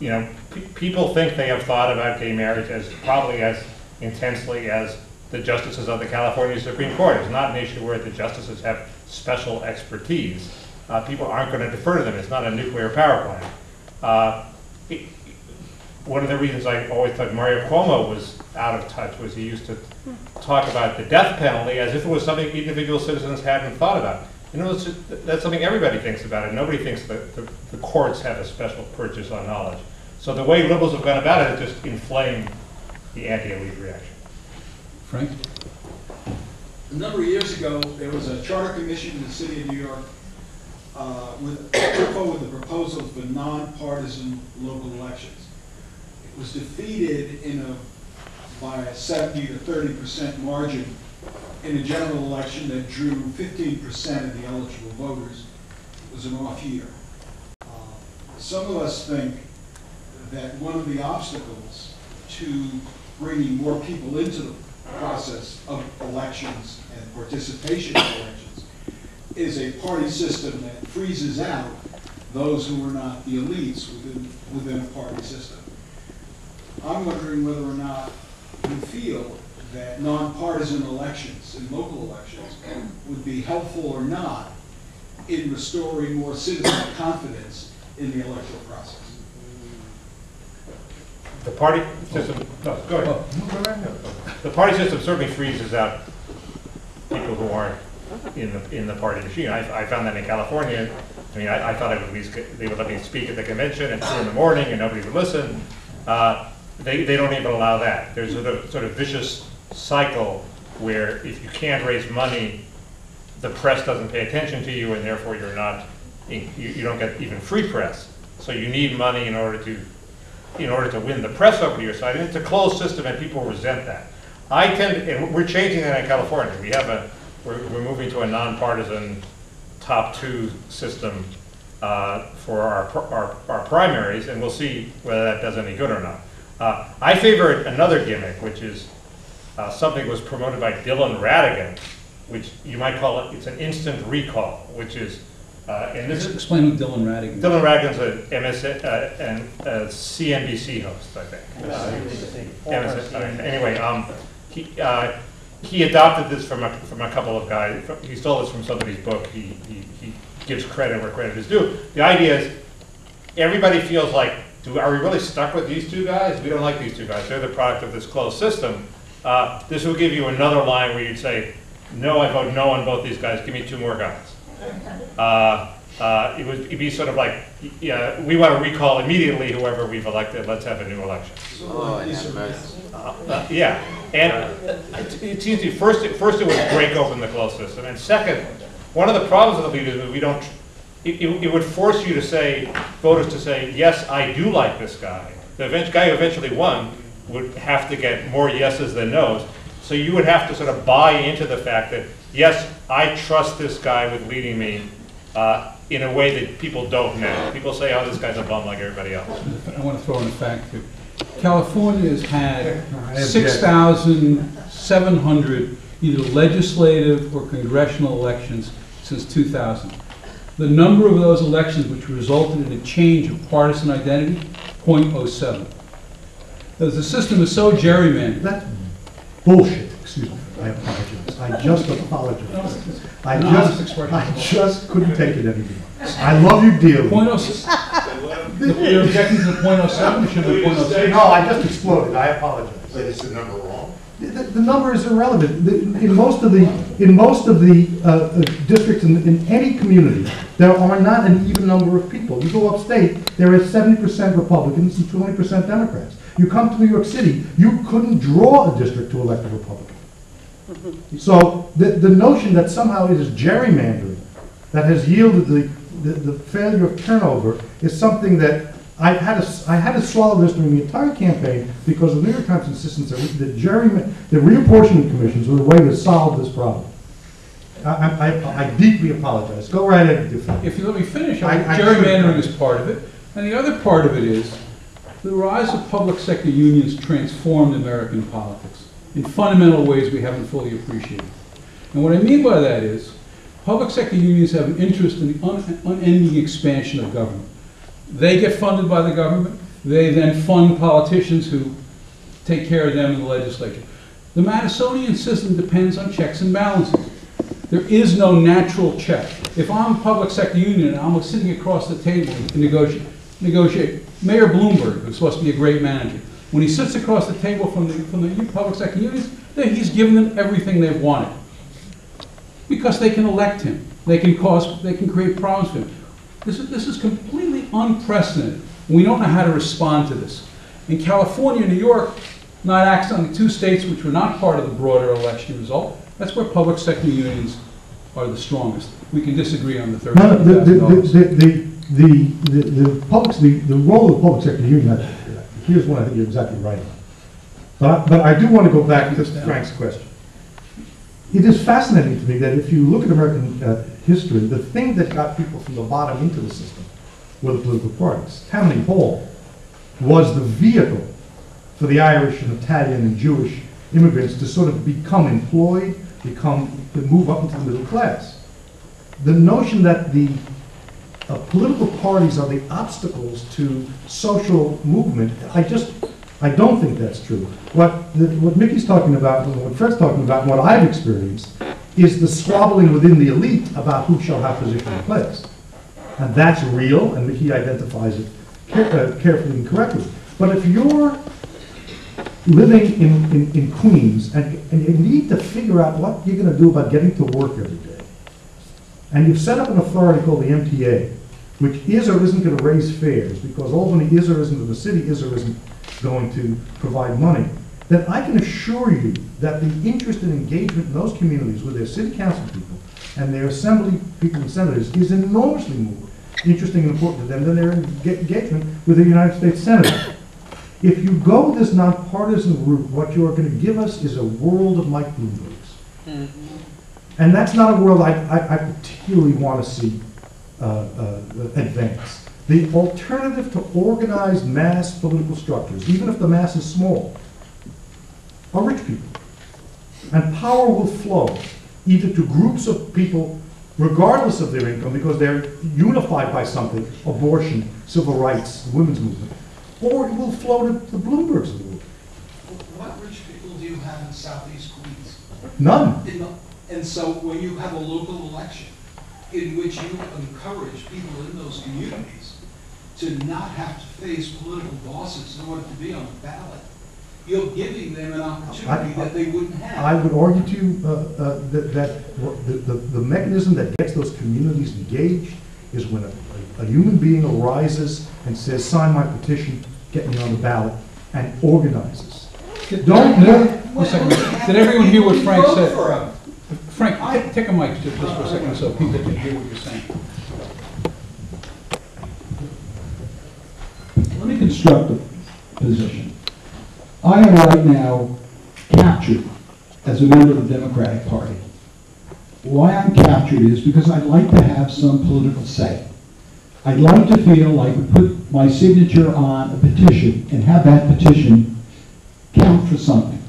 Speaker 3: You know, people think they have thought about gay marriage as probably as intensely as the justices of the California Supreme Court. It's not an issue where the justices have special expertise. People aren't going to defer to them. It's not a nuclear power plant. One of the reasons I always thought Mario Cuomo was out of touch was he used to talk about the death penalty as if it was something individual citizens hadn't thought about. You know, that's something everybody thinks about, and nobody thinks that the courts have a special purchase on knowledge. So the way liberals have gone about it is just inflame the anti-elite reaction.
Speaker 2: Frank?
Speaker 6: A number of years ago, there was a charter commission in the city of New York put forward the proposal for nonpartisan local elections. It was defeated by a 70 to 30% margin in a general election that drew 15% of the eligible voters. It was an off year. Some of us think that one of the obstacles to bringing more people into the process of elections and participation in elections is a party system that freezes out those who are not the elites within a party system. I'm wondering whether or not you feel that nonpartisan elections and local elections would be helpful or not in restoring more citizen confidence in the electoral process.
Speaker 3: The party system, no, go ahead. The party system certainly freezes out people who aren't in the party machine. I found that in California. I mean, I thought they would let me speak at the convention at 2 in the morning and nobody would listen. They don't even allow that. There's a sort of vicious cycle where if you can't raise money, the press doesn't pay attention to you, and therefore you don't get even free press. So you need money in order to win the press over to your side. And it's a closed system, and people resent that. And we're changing that in California. We're moving to a nonpartisan top 2 system for our primaries, and we'll see whether that does any good or not. I favor another gimmick, which is something that was promoted by Dylan Ratigan, which you might call it's an instant recall, which is, and this is,
Speaker 2: Explain who Dylan Ratigan is.
Speaker 3: Dylan Ratigan's a CNBC host, I think. Anyway, he adopted this from a couple of guys. He stole this from somebody's book. He gives credit where credit is due. The idea is everybody feels like, are we really stuck with these two guys? We don't like these two guys. They're the product of this closed system. This will give you another line where you'd say, no, I vote no on both these guys. Give me 2 more guys. it'd be sort of like, yeah, we want to recall immediately whoever we've elected, let's have a new election. Yeah, and it seems to me, first it would break open the closed system, and second, one of the problems with the leaders is we don't, it would force you to say, voters to say, yes, I do like this guy. The guy who eventually won would have to get more yeses than nos, so you would have to sort of buy into the fact that, yes, I trust this guy with leading me in a way that people don't now. People say, oh, this guy's a bum like everybody else.
Speaker 2: I want to throw in a fact here. California has had 6,700 either legislative or congressional elections since 2000. The number of those elections which resulted in a change of partisan identity, 0.07. As the system is so gerrymandered.
Speaker 4: That's bullshit. Excuse me. I apologize. I just apologize. I just couldn't take it anymore. I love you dearly.
Speaker 2: 0.06. You're objecting to the 0.07? It should be 0.06.
Speaker 4: No, I just exploded. I apologize.
Speaker 7: Wait, is the number wrong?
Speaker 4: The number is irrelevant. In most of the districts in any community, there are not an even number of people. You go upstate, there are 70% Republicans and 20% Democrats. You come to New York City, you couldn't draw a district to elect a Republican. So the notion that somehow it is gerrymandering that has yielded the failure of turnover is something that I had to swallow this during the entire campaign because of the New York Times' insistence that the reapportionment commissions were the way to solve this problem. I deeply apologize. Go right ahead.
Speaker 2: If you let me finish, gerrymandering is part of it. And the other part of it is the rise of public sector unions transformed American politics in fundamental ways we haven't fully appreciated. And what I mean by that is public sector unions have an interest in the unending expansion of government. They get funded by the government. They then fund politicians who take care of them in the legislature. The Madisonian system depends on checks and balances. There is no natural check. If I'm a public sector union and I'm sitting across the table to negotiate, Mayor Bloomberg, who's supposed to be a great manager, when he sits across the table from the public sector unions, then he's given them everything they've wanted. Because they can elect him. They can create problems for him. This is completely unprecedented. We don't know how to respond to this. In California, New York, not accidentally two states which were not part of the broader election result, that's where public sector unions are the strongest. We can disagree on the $30,000.
Speaker 4: The role of the public sector union, here's one I think you're exactly right on. But I do want to go back to Frank's question. It is fascinating to me that if you look at American history, the thing that got people from the bottom into the system were the political parties. Tammany Hall was the vehicle for the Irish and Italian and Jewish immigrants to sort of become employed, to move up into the middle class. The notion that the political parties are the obstacles to social movement, I don't think that's true. What Mickey's talking about, what Fred's talking about, and what I've experienced, is the squabbling within the elite about who shall have position in place. And that's real, and Mickey identifies it carefully and correctly. But if you're living in Queens, and you need to figure out what you're going to do about getting to work every day, and you've set up an authority called the MTA, which is or isn't going to raise fares, because Albany is or isn't, or the city is or isn't going to provide money, then I can assure you that the interest and engagement in those communities with their city council people and their assembly people and senators is enormously more interesting and important to them than their engagement with the United States Senate. If you go this nonpartisan route, what you are going to give us is a world of Mike Bloombergs. And that's not a world I particularly want to see advance. The alternative to organized mass political structures, even if the mass is small, are rich people. And power will flow either to groups of people, regardless of their income, because they're unified by something, abortion, civil rights, the women's movement, or it will flow to the Bloombergs of the world.
Speaker 6: What rich people do you have in Southeast Queens?
Speaker 4: None.
Speaker 6: And so when you have a local election in which you encourage people in those communities to not have to face political bosses in order to be on the ballot, you're giving them an opportunity that they wouldn't have.
Speaker 4: I would argue to you that the mechanism that gets those communities engaged is when a human being arises and says, sign my petition, get me on the ballot, and organizes.
Speaker 2: One second. Did everyone hear what Frank
Speaker 6: Vote
Speaker 2: said?
Speaker 6: for 'em.
Speaker 2: Frank, take a mic just for a second so people can hear what you're saying.
Speaker 7: Let me construct a position. I am right now captured as a member of the Democratic Party. Why I'm captured is because I'd like to have some political say. I'd like to feel like I put my signature on a petition and have that petition count for something.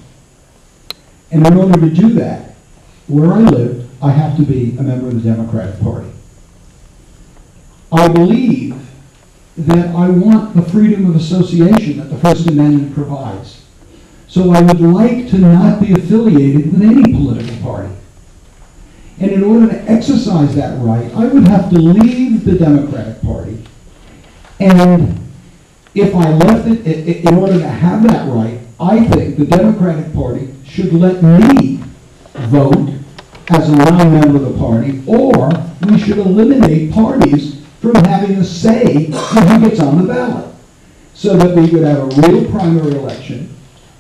Speaker 7: And in order to do that, where I live, I have to be a member of the Democratic Party. I believe that I want the freedom of association that the First Amendment provides. So I would like to not be affiliated with any political party. And in order to exercise that right, I would have to leave the Democratic Party. And if I left it, in order to have that right, I think the Democratic Party should let me vote as a non-member of the party, or we should eliminate parties from having a say in who gets on the ballot, so that we would have a real primary election.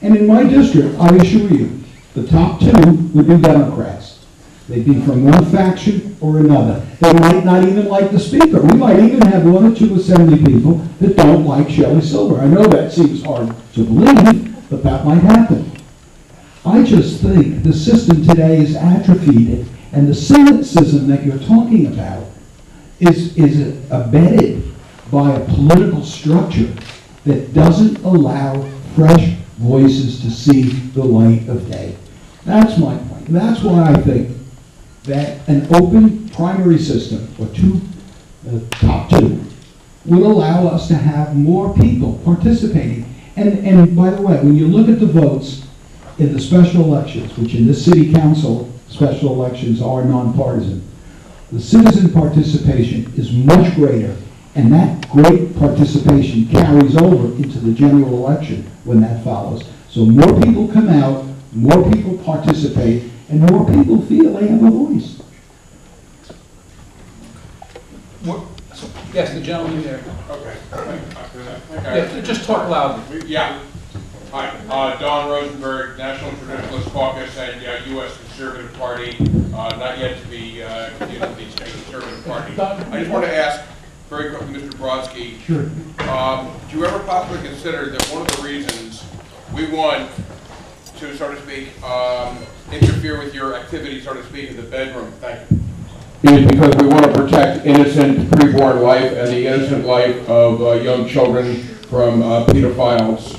Speaker 7: And in my district, I assure you, the top two would be Democrats. They'd be from one faction or another. They might not even like the speaker. We might even have one or two assembly people that don't like Shelley Silver. I know that seems hard to believe, but that might happen. I just think the system today is atrophied, and the cynicism that you're talking about is abetted by a political structure that doesn't allow fresh voices to see the light of day. That's my point. That's why I think that an open primary system, or top two, will allow us to have more people participating. And by the way, when you look at the votes in the special elections, which in this city council, special elections are nonpartisan, the citizen participation is much greater, and that great participation carries over into the general election when that follows. So more people come out, more people participate, and more people feel they have a voice.
Speaker 2: Yes, the gentleman there.
Speaker 8: Okay.
Speaker 2: Yeah, just talk loudly.
Speaker 8: Yeah. Hi, Don Rosenberg, National Traditionalist Caucus and U.S. Conservative Party, not yet to be confused with the State Conservative Party. I just want to ask very quickly, Mr. Brodsky,
Speaker 4: Sure.
Speaker 8: do you ever possibly consider that one of the reasons we want to, so to speak, interfere with your activity, so to speak, in the bedroom, thank you, is because we want to protect innocent preborn life and the innocent life of young children from pedophiles,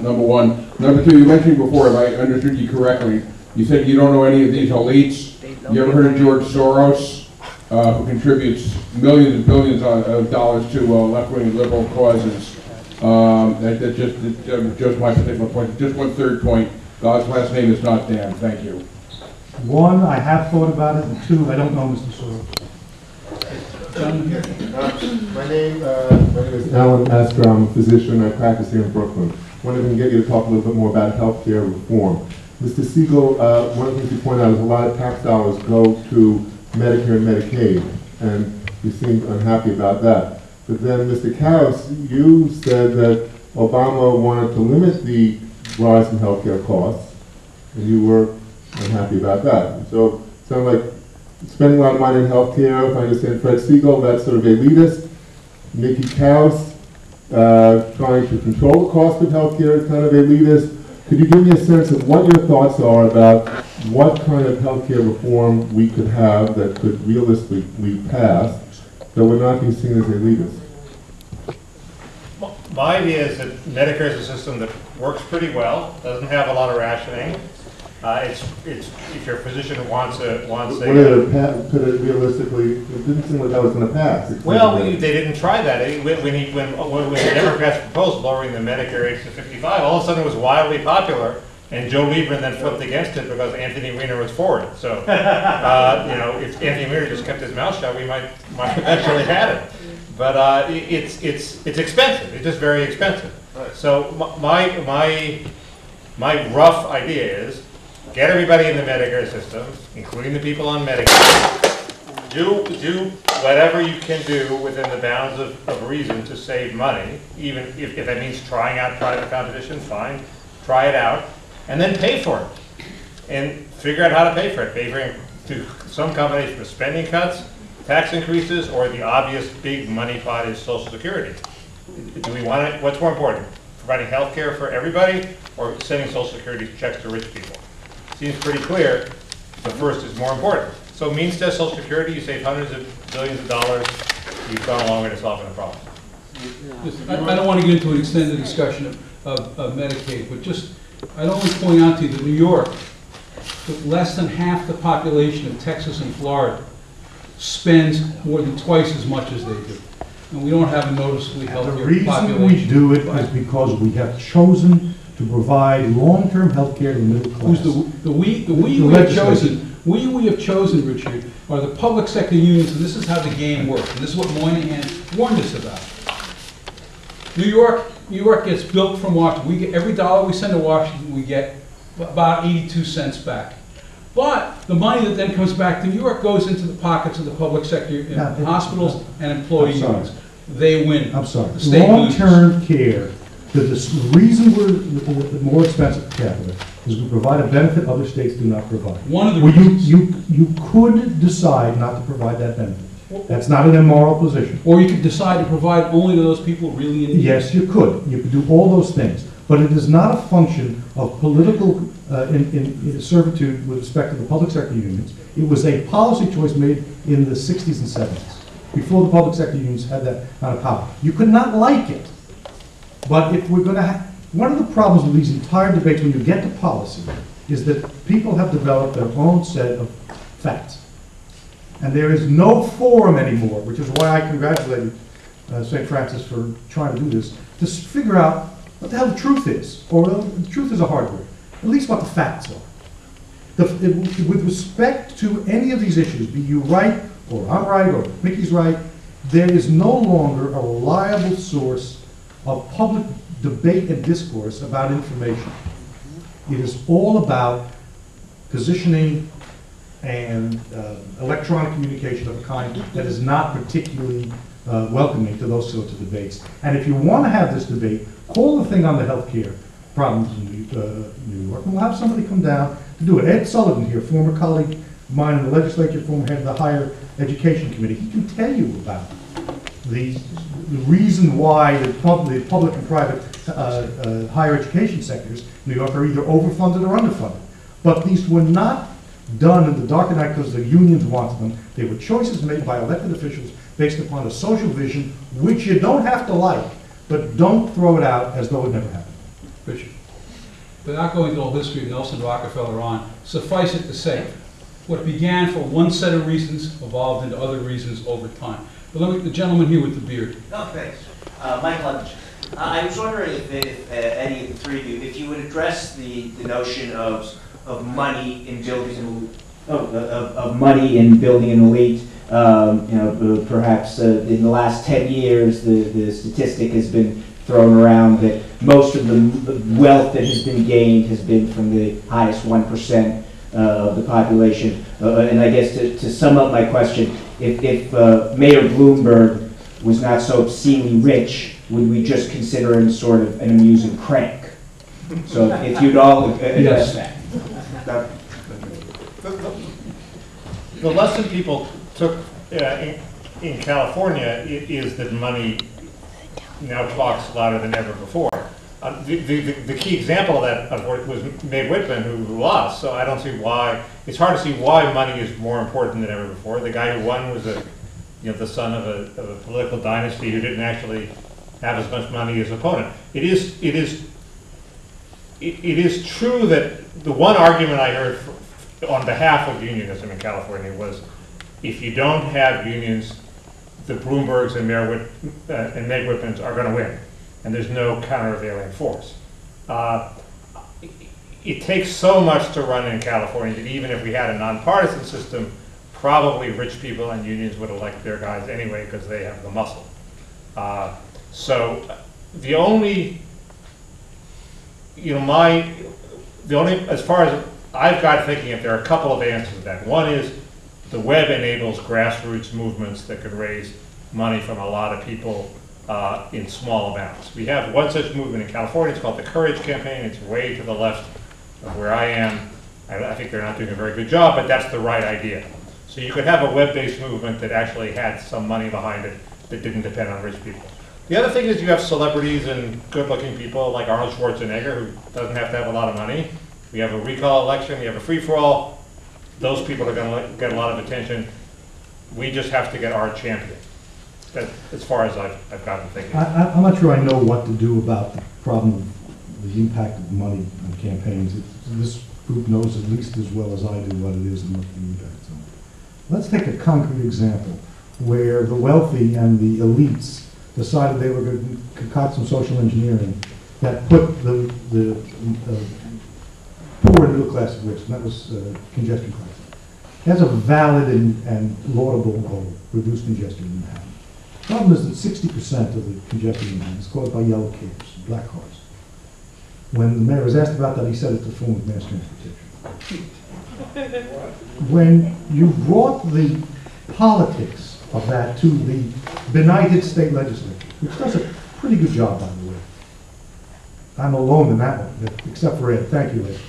Speaker 8: number one. Number two, you mentioned before, if I understood you correctly, you said you don't know any of these elites. You ever heard of George Soros, who contributes millions and billions of dollars to left-wing liberal causes? That's just my particular point. Just one third point. God's last name is not Dan. Thank you.
Speaker 4: One, I have thought about it, and two, I don't know Mr. Soros.
Speaker 9: My name is Alan Astor. I'm a physician. I practice here in Brooklyn. I wanted to get you to talk a little bit more about healthcare reform. Mr. Siegel, one of the things you pointed out is a lot of tax dollars go to Medicare and Medicaid, and you seemed unhappy about that. But then, Mr. Karas, you said that Obama wanted to limit the rise in healthcare costs, and you were unhappy about that. So it sounds like spending a lot of money in healthcare, if I understand Fred Siegel, that's sort of elitist. Mickey Karas, trying to control the cost of healthcare is kind of elitist. Could you give me a sense of what your thoughts are about what kind of healthcare reform we could have that could realistically pass that would not be seen as elitist?
Speaker 3: My idea is that Medicare is a system that works pretty well, doesn't have a lot of rationing. It's if your physician wants a
Speaker 9: Could it realistically, it didn't seem like that was going to pass.
Speaker 3: Well, they didn't try that. When the Democrats proposed lowering the Medicare age to 55, all of a sudden it was wildly popular, and Joe Lieberman then flipped against it because Anthony Weiner was for it. So, if Anthony Weiner just kept his mouth shut, we might eventually had it. But it's expensive. It's just very expensive. So my My rough idea is get everybody in the Medicare system, including the people on Medicare. Do whatever you can do within the bounds of reason to save money, even if that means trying out private competition, fine, try it out, and then pay for it. And figure out how to pay for it. Pay for it through some combination of spending cuts, tax increases, or the obvious big money pot is Social Security. Do we want it? What's more important? Providing health care for everybody or sending Social Security checks to rich people? Seems pretty clear the first is more important. So means test Social Security, you save hundreds of billions of dollars, you've gone a long way to solving the problem.
Speaker 2: I don't want to get into an extended discussion of Medicaid, but just, I'd only point out to you that New York, with less than half the population of Texas and Florida, spends more than twice as much as they do. And we don't have a noticeably healthier population.
Speaker 4: The reason we do it is because we have chosen to provide long-term health care to the middle class.
Speaker 2: We have chosen, Richard, are the public sector unions, and this is how the game works, and this is what Moynihan warned us about. New York gets built from Washington. We get every dollar we send to Washington, we get about 82 cents back. But the money that then comes back to New York goes into the pockets of the public sector, hospitals and employee unions. They win.
Speaker 4: I'm sorry. Long-term care, the reason we're more expensive per capita is we provide a benefit other states do not provide.
Speaker 2: One of the reasons.
Speaker 4: You could decide not to provide that benefit. That's not an immoral position.
Speaker 2: Or you could decide to provide only to those people really in need.
Speaker 4: Yes, you could. You could do all those things. But it is not a function of political in servitude with respect to the public sector unions. It was a policy choice made in the 60s and 70s, before the public sector unions had that kind of power. You could not like it. But if we're going to have, one of the problems with these entire debates when you get to policy is that people have developed their own set of facts. And there is no forum anymore, which is why I congratulated St. Francis for trying to do this, to figure out what the hell the truth is. Or the truth is a hard word. At least what the facts are. With respect to any of these issues, be you right, or I'm right, or Mickey's right, there is no longer a reliable source of public debate and discourse about information. It is all about positioning and electronic communication of a kind that is not particularly welcoming to those sorts of debates. And if you want to have this debate, call the thing on the healthcare problems in New York, and we'll have somebody come down to do it. Ed Sullivan here, former colleague of mine in the legislature, former head of the Higher Education Committee, he can tell you about the reason why the public and private higher education sectors in New York are either overfunded or underfunded. But these were not done in the dark of night because the unions wanted them. They were choices made by elected officials based upon a social vision, which you don't have to like, but don't throw it out as though it never happened.
Speaker 2: Richard, without going through the whole history of Nelson Rockefeller on, suffice it to say, what began for one set of reasons evolved into other reasons over time. But let me, the gentleman here with the beard.
Speaker 10: Oh, thanks. Mike Levitch. I was wondering if any of the three of you, if you would address the notion of money in building an elite. Perhaps in the last 10 years, the statistic has been thrown around that most of the wealth that has been gained has been from the highest 1% of the population. And I guess to sum up my question, if Mayor Bloomberg was not so obscenely rich, would we just consider him sort of an amusing crank? So if you'd all address that.
Speaker 3: The lesson people took in California is that money now talks louder than ever before. The key example of that, unfortunately, was Meg Whitman, who lost. So I don't see why. It's hard to see why money is more important than ever before. The guy who won was the son of a political dynasty who didn't actually have as much money as his opponent. It is true that the one argument I heard on behalf of unionism in California was, if you don't have unions, the Bloombergs and Meg Whitmans are going to win, and there's no countervailing force. It takes so much to run in California that even if we had a nonpartisan system, probably rich people and unions would elect their guys anyway because they have the muscle. So the only, as far as I've got thinking, if there are a couple of answers to that. One is the web enables grassroots movements that can raise money from a lot of people in small amounts. We have one such movement in California. It's called the Courage Campaign. It's way to the left of where I am. I think they're not doing a very good job, but that's the right idea. So you could have a web-based movement that actually had some money behind it that didn't depend on rich people. The other thing is you have celebrities and good-looking people like Arnold Schwarzenegger, who doesn't have to have a lot of money. We have a recall election, we have a free-for-all. Those people are going to get a lot of attention. We just have to get our champion. That's as far as I've gotten thinking.
Speaker 4: I'm not sure I know what to do about the problem of the impact of money on campaigns. This group knows at least as well as I do what it is and what the impact is on. Let's take a concrete example where the wealthy and the elites decided they were going to concoct some social engineering that put the poor and middle class at risk, and that was congestion pricing. That's a valid and laudable goal, reduce congestion in Manhattan. The problem is that 60% of the congestion in Manhattan is caused by yellow cabs, black cars. When the mayor was asked about that, he said it's a form of mass transportation. When you brought the politics of that to the benighted state legislature, which does a pretty good job, by the way. I'm alone in that one, except for Ed. Thank you, Ed.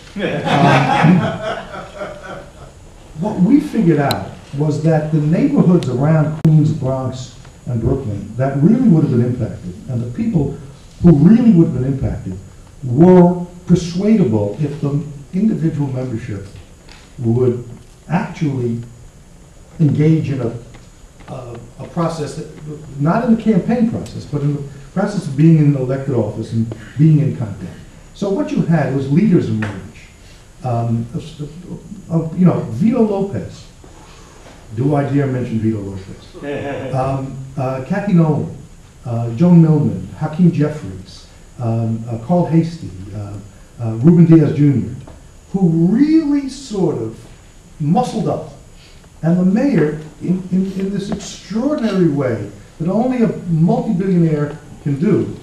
Speaker 4: What we figured out was that the neighborhoods around Queens, Bronx, and Brooklyn that really would have been impacted, and the people who really would have been impacted, were persuadable if the individual membership would actually engage in a process, that, not in the campaign process, but in the process of being in an elected office and being in contact. So what you had was leaders emerge. Vito Lopez. Do I dare mention Vito Lopez? Kathy Nolan, Joan Millman, Hakeem Jeffries, Carl Hastie, Ruben Diaz Jr., who really sort of muscled up. And the mayor, in this extraordinary way that only a multi-billionaire can do,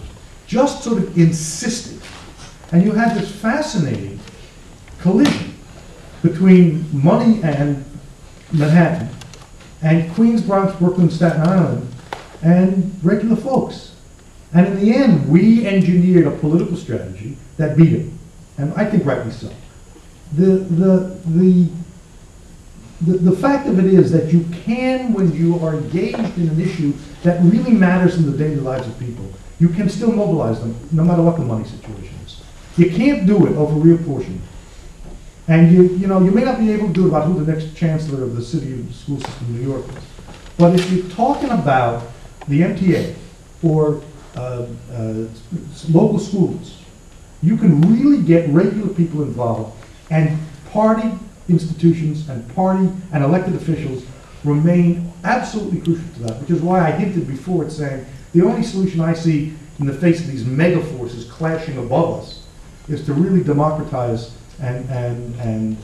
Speaker 4: just sort of insisted. And you had this fascinating collision between money and Manhattan, and Queens, Bronx, Brooklyn, Staten Island, and regular folks. And in the end, we engineered a political strategy that beat it, and I think rightly so. The fact of it is that you can, when you are engaged in an issue that really matters in the daily lives of people, you can still mobilize them, no matter what the money situation is. You can't do it over reapportionment. And you may not be able to do it about who the next chancellor of the city school system in New York is. But if you're talking about the MTA or local schools, you can really get regular people involved, and party institutions and party and elected officials remain absolutely crucial to that, which is why I hinted before at saying the only solution I see in the face of these mega forces clashing above us is to really democratize and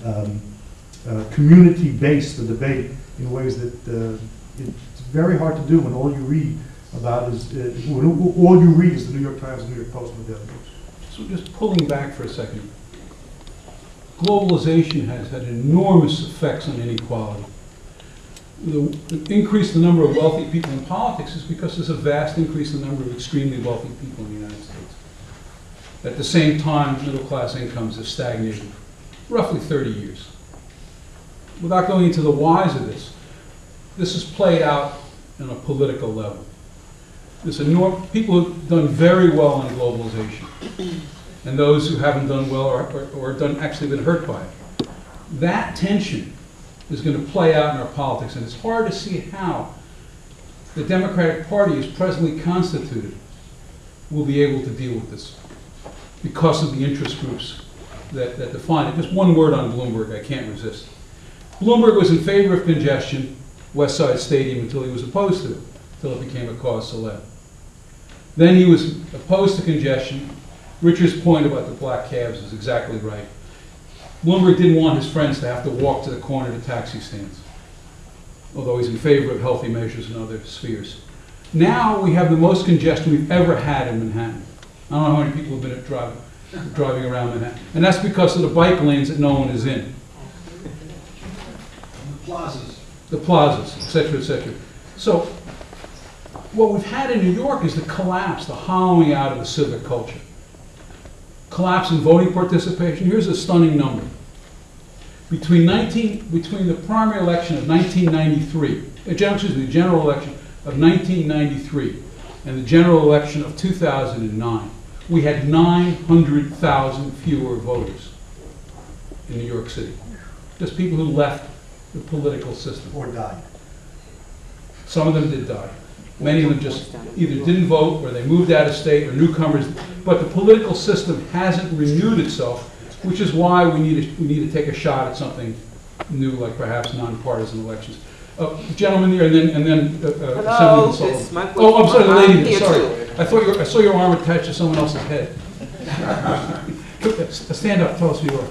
Speaker 4: community-base the debate in ways that it's very hard to do when all you read about is all you read is the New York Times, the New York Post, and the Daily News.
Speaker 2: So just pulling back for a second, globalization has had enormous effects on inequality. The increase in the number of wealthy people in politics is because there's a vast increase in the number of extremely wealthy people in the United States. At the same time, middle-class incomes have stagnated for roughly 30 years. Without going into the whys of this is played out on a political level. People who've done very well in globalization, and those who haven't done well or actually been hurt by it. That tension is going to play out in our politics, and it's hard to see how the Democratic Party, as presently constituted, will be able to deal with this because of the interest groups that define it. Just one word on Bloomberg, I can't resist. Bloomberg was in favor of congestion, West Side Stadium, until he was opposed to it, until it became a cause célèbre. Then he was opposed to congestion. Richard's point about the black cabs is exactly right. Bloomberg didn't want his friends to have to walk to the corner to taxi stands, although he's in favor of healthy measures in other spheres. Now we have the most congestion we've ever had in Manhattan. I don't know how many people have been driving. driving around Manhattan. And that's because of the bike lanes that no one is in.
Speaker 6: Plazas.
Speaker 2: The plazas, et cetera, et cetera. So what we've had in New York is the collapse, the hollowing out of the civic culture. Collapse in voting participation. Here's a stunning number. Between the primary election of 1993, the general election of 1993 and the general election of 2009, we had 900,000 fewer voters in New York City. Just people who left the political system.
Speaker 4: Or died.
Speaker 2: Some of them did die. Many of them just either didn't vote or they moved out of state or newcomers. But the political system hasn't renewed itself, which is why we need to take a shot at something new, like perhaps nonpartisan elections. Gentleman here, and then
Speaker 11: Hello, this is my
Speaker 2: oh, I'm sorry, the lady
Speaker 11: here.
Speaker 2: there. Sorry,
Speaker 11: Too.
Speaker 2: I saw your arm attached to someone else's head. Stand up. Tell us who you are.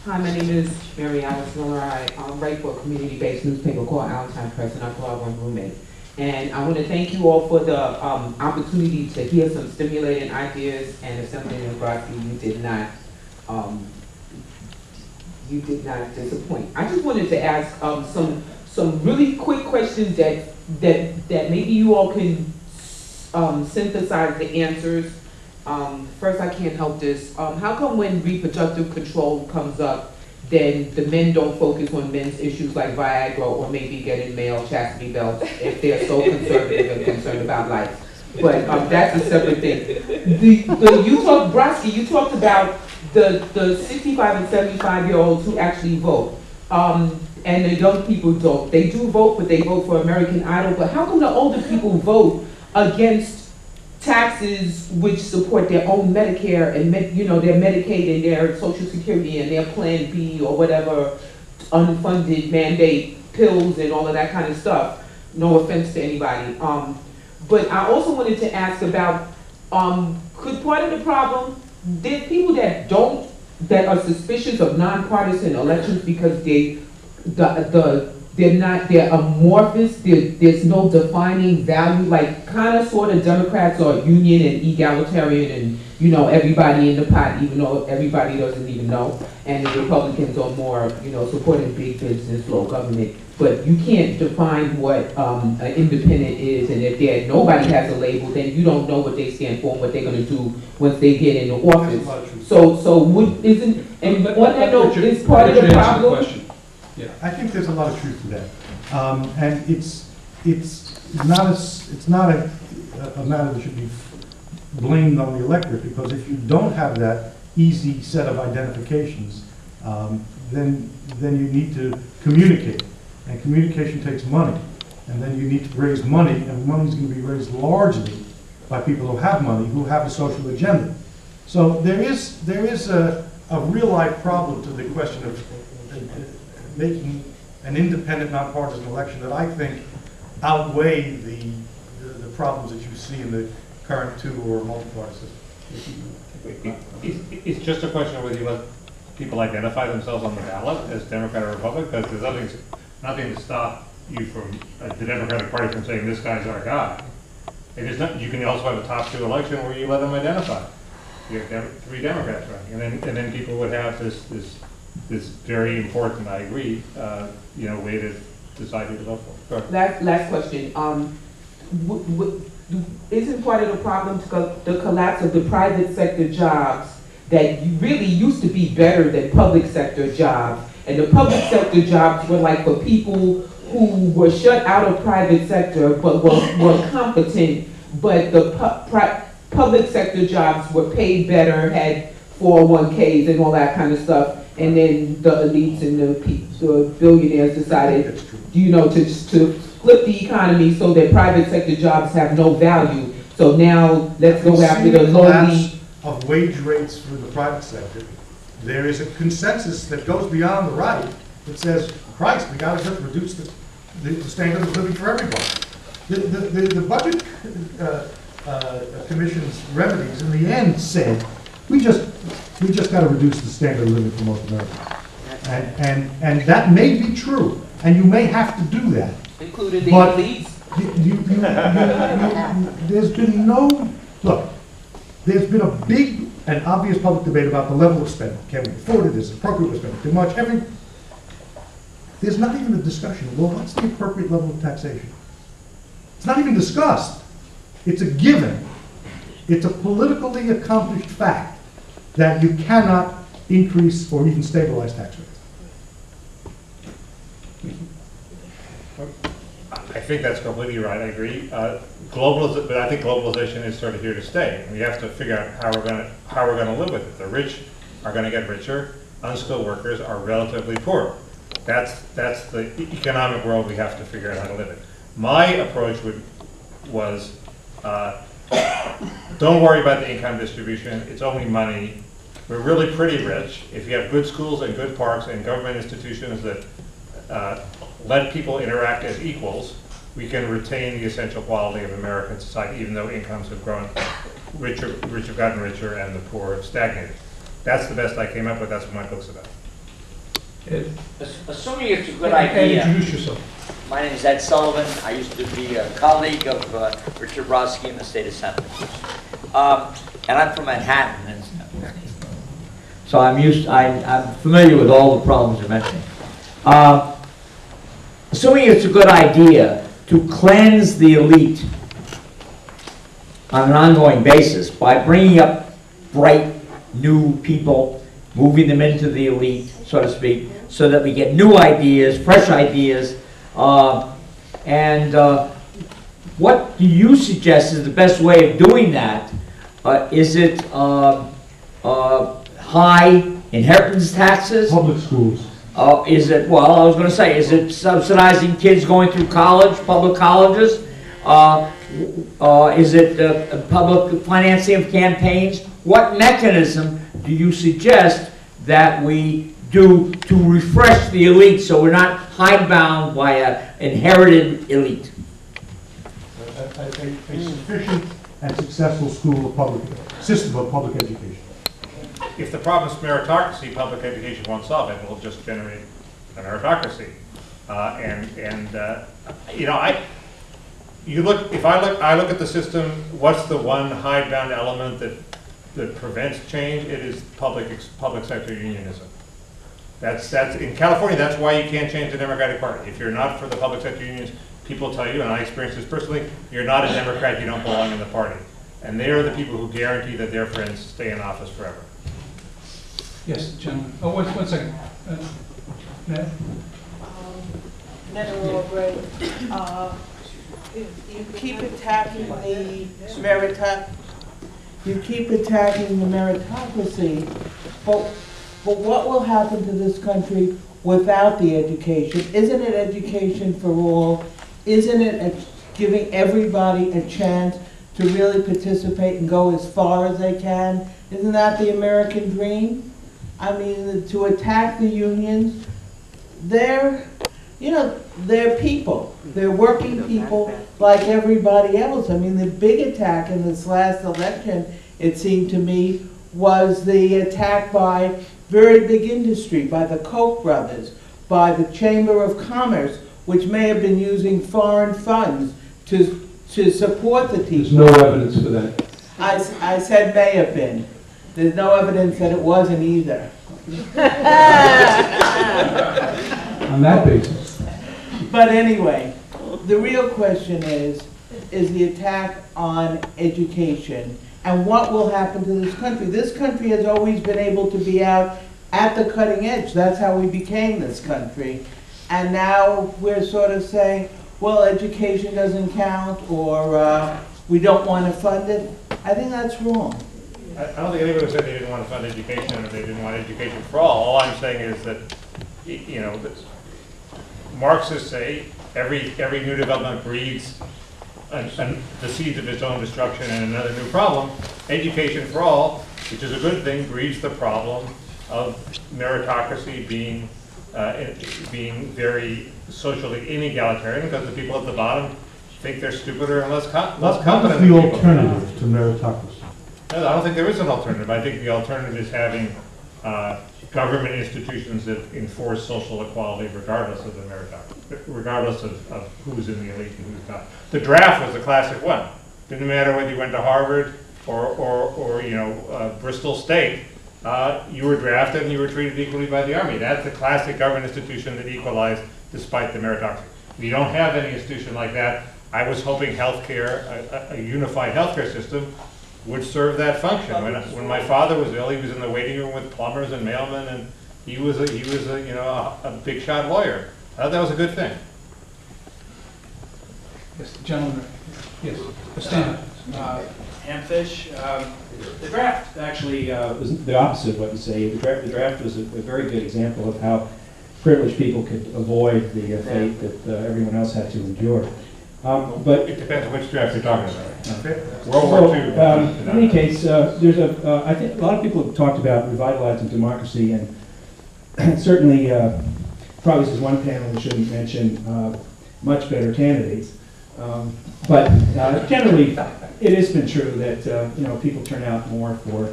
Speaker 11: Hi, my name is Mary Alice Miller. I write for a community-based newspaper called Allentown Press, and I call one roommate. And I want to thank you all for the opportunity to hear some stimulating ideas. And Assemblyman Brodsky, you did not disappoint. I just wanted to ask some really quick questions that maybe you all can synthesize the answers. First, I can't help this. How come when reproductive control comes up, then the men don't focus on men's issues like Viagra or maybe getting male chastity belts if they're so conservative and concerned about life? But that's a separate thing. Brodsky, you talked about the 65 and 75-year-olds who actually vote. And the young people don't. They do vote, but they vote for American Idol. But how come the older people vote against taxes which support their own Medicare and their Medicaid and their Social Security and their Plan B or whatever unfunded mandate pills and all of that kind of stuff? No offense to anybody. But I also wanted to ask about, could part of the problem, there's people that are suspicious of nonpartisan elections because they're amorphous, there's no defining value, like kind of sort of Democrats are union and egalitarian and, everybody in the pot, even though everybody doesn't even know. And the Republicans are more, supporting big business, low government. But you can't define what an independent is, and if nobody has a label, then you don't know what they stand for and what they're going to do once they get into office. And on that note, is part of the problem?
Speaker 2: Yeah,
Speaker 4: I think there's a lot of truth to that, and it's not a matter that should be blamed on the electorate, because if you don't have that easy set of identifications, then you need to communicate, and communication takes money, and then you need to raise money, and money is going to be raised largely by people who have money, who have a social agenda. So there is a real life problem to the question of making an independent, nonpartisan election that I think outweigh the problems that you see in the current two or multi-party system.
Speaker 3: It's just a question of whether you let people identify themselves on the ballot as Democrat or Republican, because there's nothing to stop you from the Democratic Party from saying this guy's our guy. You can also have a top two election where you let them identify. You have 3 Democrats running, and then people would have this very important, I agree, way to decide who to vote for.
Speaker 11: Last question. Isn't part of the problem the collapse of the private sector jobs that really used to be better than public sector jobs? And the public sector jobs were like for people who were shut out of private sector but were competent, but the public sector jobs were paid better, had 401ks and all that kind of stuff. And then the elites and the billionaires decided, to flip the economy so that private sector jobs have no value. So now let's go after the lowly
Speaker 4: of wage rates for the private sector. There is a consensus that goes beyond the right that says, Christ, we got to just reduce the standard of living for everybody. The Budget Commission's remedies in the end said, we just got to reduce the standard of living for most Americans. And that may be true, and you may have to do that.
Speaker 11: Including the elites?
Speaker 4: There's been no, look, There's been a big and obvious public debate about the level of spending. Can we afford it? Is it appropriate? We're spending too much. There's not even a discussion. Well, what's the appropriate level of taxation? It's not even discussed. It's a given. It's a politically accomplished fact that you cannot increase or even stabilize tax rates.
Speaker 3: I think that's completely right. I agree. But I think globalization is sort of here to stay. We have to figure out how we're going to live with it. The rich are going to get richer. Unskilled workers are relatively poor. That's the economic world we have to figure out how to live in. My approach was don't worry about the income distribution. It's only money. We're really pretty rich. If you have good schools and good parks and government institutions that let people interact as equals, we can retain the essential quality of American society, even though incomes have grown, rich have gotten richer and the poor have stagnated. That's the best I came up with. That's what my book's about.
Speaker 12: Assuming it's a good idea.
Speaker 2: Introduce yourself.
Speaker 12: My name is Ed Sullivan. I used to be a colleague of Richard Brodsky in the state assembly. And I'm from Manhattan. So I'm familiar with all the problems you're mentioning. Assuming it's a good idea to cleanse the elite on an ongoing basis by bringing up bright new people, moving them into the elite, so to speak, so that we get new ideas, fresh ideas. What do you suggest is the best way of doing that? Is it high inheritance taxes?
Speaker 4: Public schools.
Speaker 12: Is it, well, I was going to say, is it subsidizing kids going through college, public colleges? Is it public financing of campaigns? What mechanism do you suggest that we do to refresh the elite so we're not hidebound by an inherited elite?
Speaker 4: A sufficient and successful system of public education.
Speaker 3: If the problem is meritocracy, public education won't solve it. It will just generate a meritocracy. You know, I look at the system. What's the one hidebound element that prevents change? It is public sector unionism. That's in California. That's why you can't change the Democratic Party. If you're not for the public sector unions, people tell you, and I experienced this personally, you're not a Democrat. You don't belong in the party. And they are the people who guarantee that their friends stay in office forever.
Speaker 2: Yes, gentlemen. Oh, one second. Ned?
Speaker 13: You keep attacking the meritocracy, but what will happen to this country without the education? Isn't it education for all? Isn't it giving everybody a chance to really participate and go as far as they can? Isn't that the American dream? I mean, to attack the unions, they're people. They're working people like everybody else. I mean, the big attack in this last election, it seemed to me, was the attack by very big industry, by the Koch brothers, by the Chamber of Commerce, which may have been using foreign funds to support the teachers.
Speaker 2: There's no evidence for that.
Speaker 13: I said may have been. There's no evidence that it wasn't either.
Speaker 2: On that basis.
Speaker 13: But anyway, the real question is the attack on education and what will happen to this country. This country has always been able to be out at the cutting edge. That's how we became this country. And now we're sort of saying, well, education doesn't count, or we don't want to fund it. I think that's wrong.
Speaker 3: I don't think anybody said they didn't want to fund education or they didn't want education for all. All I'm saying is that, you know, Marxists say every new development breeds the seeds of its own destruction and another new problem. Education for all, which is a good thing, breeds the problem of meritocracy being very socially inegalitarian because the people at the bottom think they're stupider and less competent.
Speaker 4: What is the alternative to meritocracy?
Speaker 3: No, I don't think there is an alternative. I think the alternative is having government institutions that enforce social equality regardless of the meritocracy, regardless of who's in the elite and who's not. The draft was the classic one. Didn't matter whether you went to Harvard, or you know, Bristol State, you were drafted and you were treated equally by the Army. That's the classic government institution that equalized despite the meritocracy. If you don't have any institution like that, I was hoping healthcare, a unified healthcare system, would serve that function. When my father was ill, he was in the waiting room with plumbers and mailmen, and he was a you know, a big shot lawyer. I thought that was a good thing.
Speaker 2: Yes, gentlemen. Yes, stand up.
Speaker 14: Hamfish. The draft actually was the opposite of what you say. The draft was a very good example of how privileged people could avoid the fate that everyone else had to endure. But
Speaker 3: it depends on which draft you're talking about.
Speaker 14: World War II. In any case, there's I think a lot of people have talked about revitalizing democracy, and certainly, probably this is one panel we shouldn't mention much better candidates. But generally, it has been true that you know, people turn out more for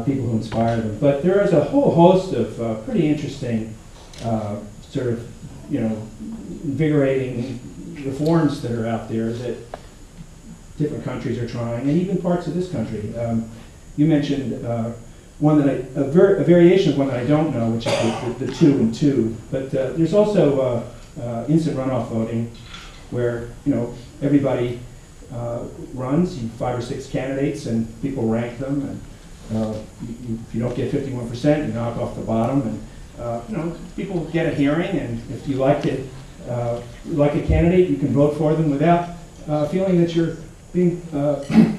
Speaker 14: people who inspire them. But there is a whole host of pretty interesting, sort of, you know, invigorating reforms that are out there that different countries are trying, and even parts of this country. You mentioned one that a variation of one that I don't know, which is the 2 and 2. But there's also instant runoff voting, where, you know, everybody runs, 5 or 6 candidates, and people rank them, and if you don't get 51%, you knock off the bottom, and you know, people get a hearing, and if you like it, like a candidate, you can vote for them without feeling that you're being,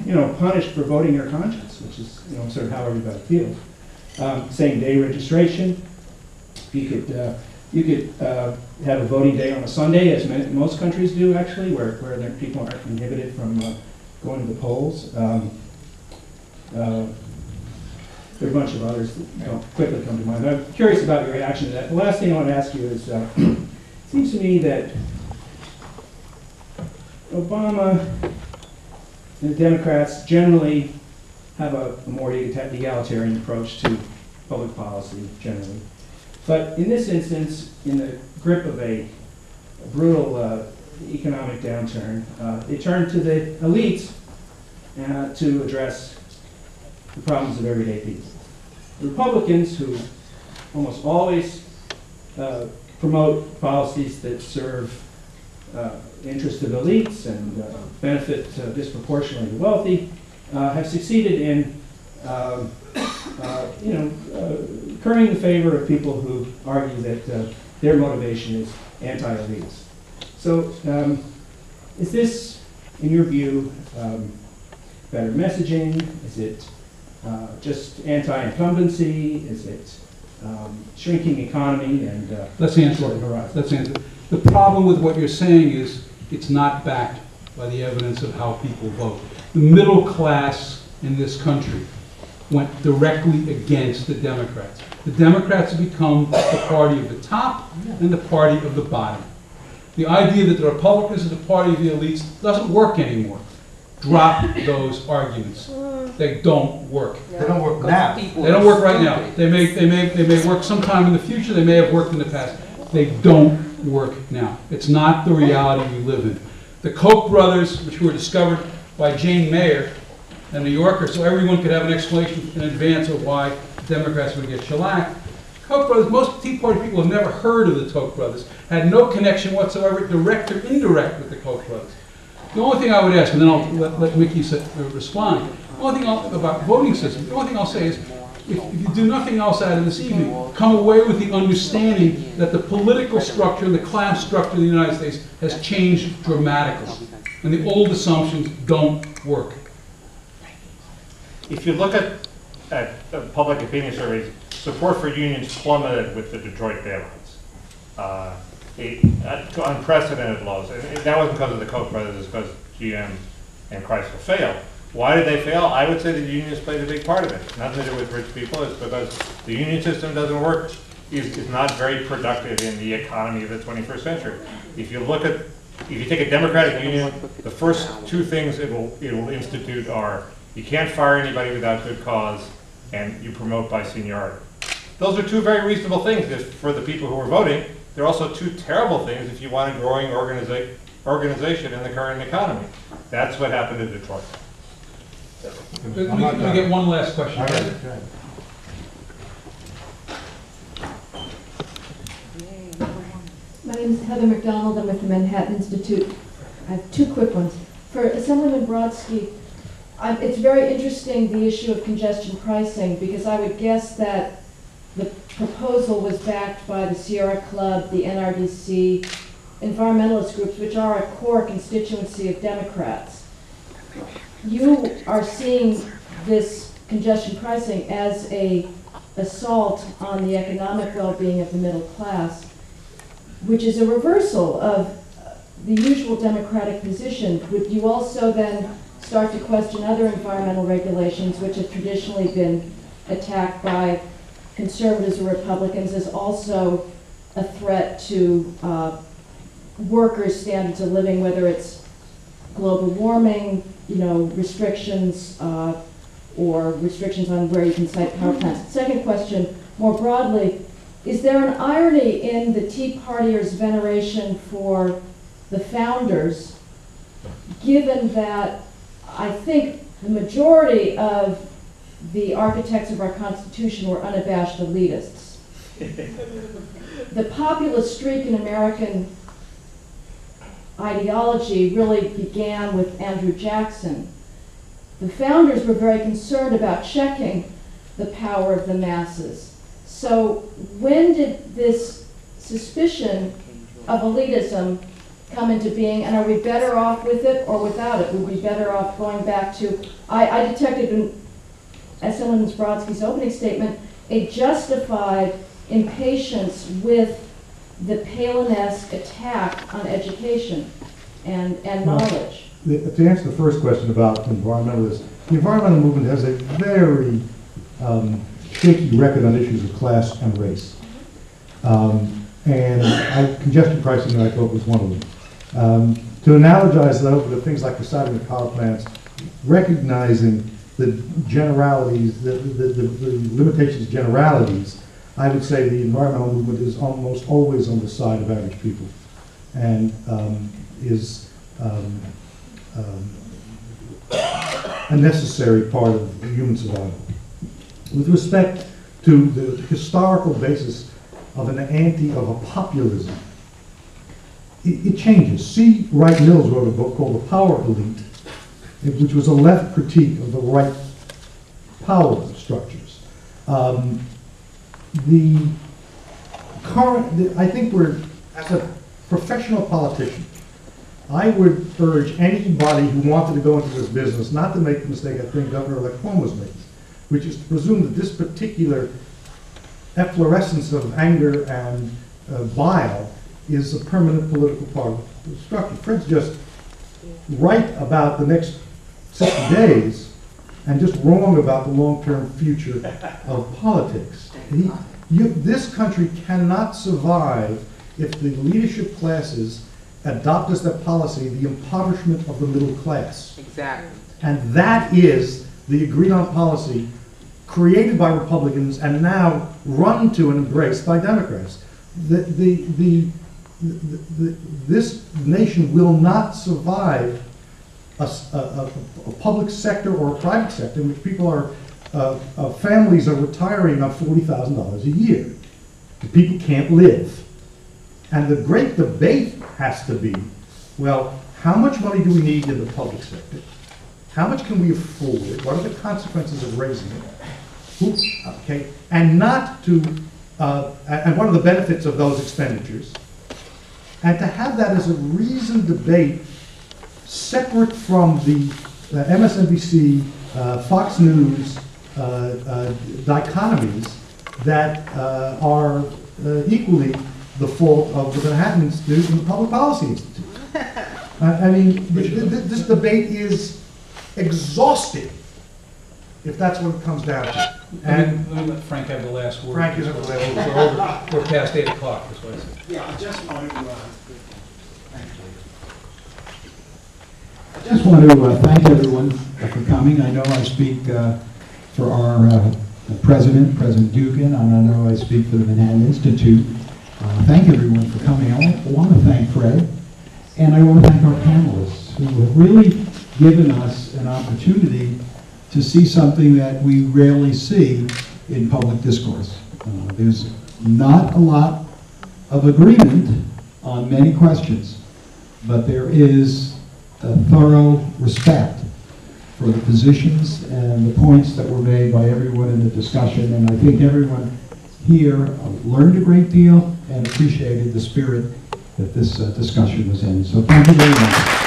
Speaker 14: you know, punished for voting your conscience, which is, you know, sort of how everybody feels. Same day registration. You could have a voting day on a Sunday, as most countries do, actually, where people aren't inhibited from going to the polls. There are a bunch of others that don't quickly come to mind. But I'm curious about your reaction to that. The last thing I want to ask you is, it seems to me that Obama and the Democrats generally have a more egalitarian approach to public policy, generally. But in this instance, in the grip of a brutal economic downturn, they turn to the elites to address the problems of everyday people. The Republicans, who almost always promote policies that serve interests of elites and benefit disproportionately the wealthy, have succeeded in you know, currying the favor of people who argue that their motivation is anti-elites. So is this, in your view, better messaging? Is it just anti-incumbency? Is it shrinking economy and
Speaker 2: let's answer it. Let's answer it. The problem with what you're saying is it's not backed by the evidence of how people vote. The middle class in this country went directly against the Democrats. The Democrats have become the party of the top and the party of the bottom. The idea that the Republicans are the party of the elites doesn't work anymore. Drop those arguments. They don't work.
Speaker 15: They don't work now.
Speaker 2: They don't work right now. They may work sometime in the future. They may have worked in the past. They don't work now. It's not the reality we live in. The Koch brothers, which were discovered by Jane Mayer, a New Yorker, so everyone could have an explanation in advance of why Democrats would get shellacked. Koch brothers, most Tea Party people have never heard of the Koch brothers, had no connection whatsoever, direct or indirect, with the Koch brothers. The only thing I would ask, and then I'll let Mickey respond, the only thing about voting system, the only thing I'll say is, if you do nothing else out of this evening, come away with the understanding that the political structure, the class structure of the United States has changed dramatically. And the old assumptions don't work.
Speaker 3: If you look at public opinion surveys, support for unions plummeted with the Detroit bailouts. Unprecedented lows. And that wasn't because of the Koch brothers, it's because GM and Chrysler failed. Why did they fail? I would say the unions played a big part of it. Nothing to do with rich people. It's because the union system doesn't work, is not very productive in the economy of the 21st century. If you take a Democratic union, the first two things it will institute are, you can't fire anybody without good cause, and you promote by seniority. Those are two very reasonable things for the people who are voting. They're also two terrible things if you want a growing organization in the current economy. That's what happened in Detroit.
Speaker 2: Let me get one last question.
Speaker 9: All right, go ahead.
Speaker 15: My name is Heather McDonald. I'm with the Manhattan Institute. I have two quick ones. For Assemblyman Brodsky, it's very interesting, the issue of congestion pricing, because I would guess that the proposal was backed by the Sierra Club, the NRDC, environmentalist groups, which are a core constituency of Democrats. You are seeing this congestion pricing as an assault on the economic well-being of the middle class, which is a reversal of the usual Democratic position. Would you also then start to question other environmental regulations which have traditionally been attacked by conservatives or Republicans as also a threat to workers' standards of living, whether it's global warming, restrictions or restrictions on where you can site power plants? Second question, more broadly, is there an irony in the Tea Partiers' veneration for the founders, given that I think the majority of the architects of our Constitution were unabashed elitists? The populist streak in American ideology really began with Andrew Jackson. The founders were very concerned about checking the power of the masses. So when did this suspicion of elitism come into being, and are we better off with it or without it? Would we be better off going back to, I detected in Assemblyman Brodsky's opening statement a justified impatience with the Palin-esque attack on education and knowledge.
Speaker 4: To answer the first question about environmentalists, the environmental movement has a very shaky record on issues of class and race. And congestion pricing, I thought, was one of them. To analogize that over to things like deciding the power plants, recognizing the generalities, the limitations of generalities, I would say the environmental movement is almost always on the side of average people and is a necessary part of human survival. With respect to the historical basis of of a populism, it changes. C. Wright Mills wrote a book called The Power Elite, which was a left critique of the right power structures. I think as a professional politician, I would urge anybody who wanted to go into this business not to make the mistake I think Governor-elect Cuomo's making, which is to presume that this particular efflorescence of anger and bile is a permanent political part of the structure. Fred's just right about the next 60 days and just wrong about the long-term future of politics. This country cannot survive if the leadership classes adopt as their policy the impoverishment of the middle class.
Speaker 11: Exactly.
Speaker 4: And that is the agreed-on policy created by Republicans and now run to and embraced by Democrats. This nation will not survive a public sector or a private sector in which people families are retiring on $40,000 a year. The people can't live. And the great debate has to be, well, how much money do we need in the public sector? How much can we afford? What are the consequences of raising it? Okay, and not to, and what are the benefits of those expenditures? And to have that as a reasoned debate separate from the MSNBC, Fox News dichotomies that are equally the fault of the Manhattan Institute and the Public Policy Institute. I mean, this debate is exhausting, if that's what it comes down to.
Speaker 2: And let me let Frank have the last word.
Speaker 4: Frank, you have the last word.
Speaker 2: We're past 8 o'clock, that's what I said.
Speaker 6: Yeah, I just wanted to,
Speaker 7: I just want to thank everyone for coming. I know I speak for our President Dugan, and I know I speak for the Manhattan Institute. Thank everyone for coming. I want to thank Fred, and I want to thank our panelists who have really given us an opportunity
Speaker 1: to see something that we rarely see in public discourse. There's not a lot of agreement on many questions, but there is a thorough respect for the positions and the points that were made by everyone in the discussion, and I think everyone here learned a great deal and appreciated the spirit that this discussion was in. So thank you very much.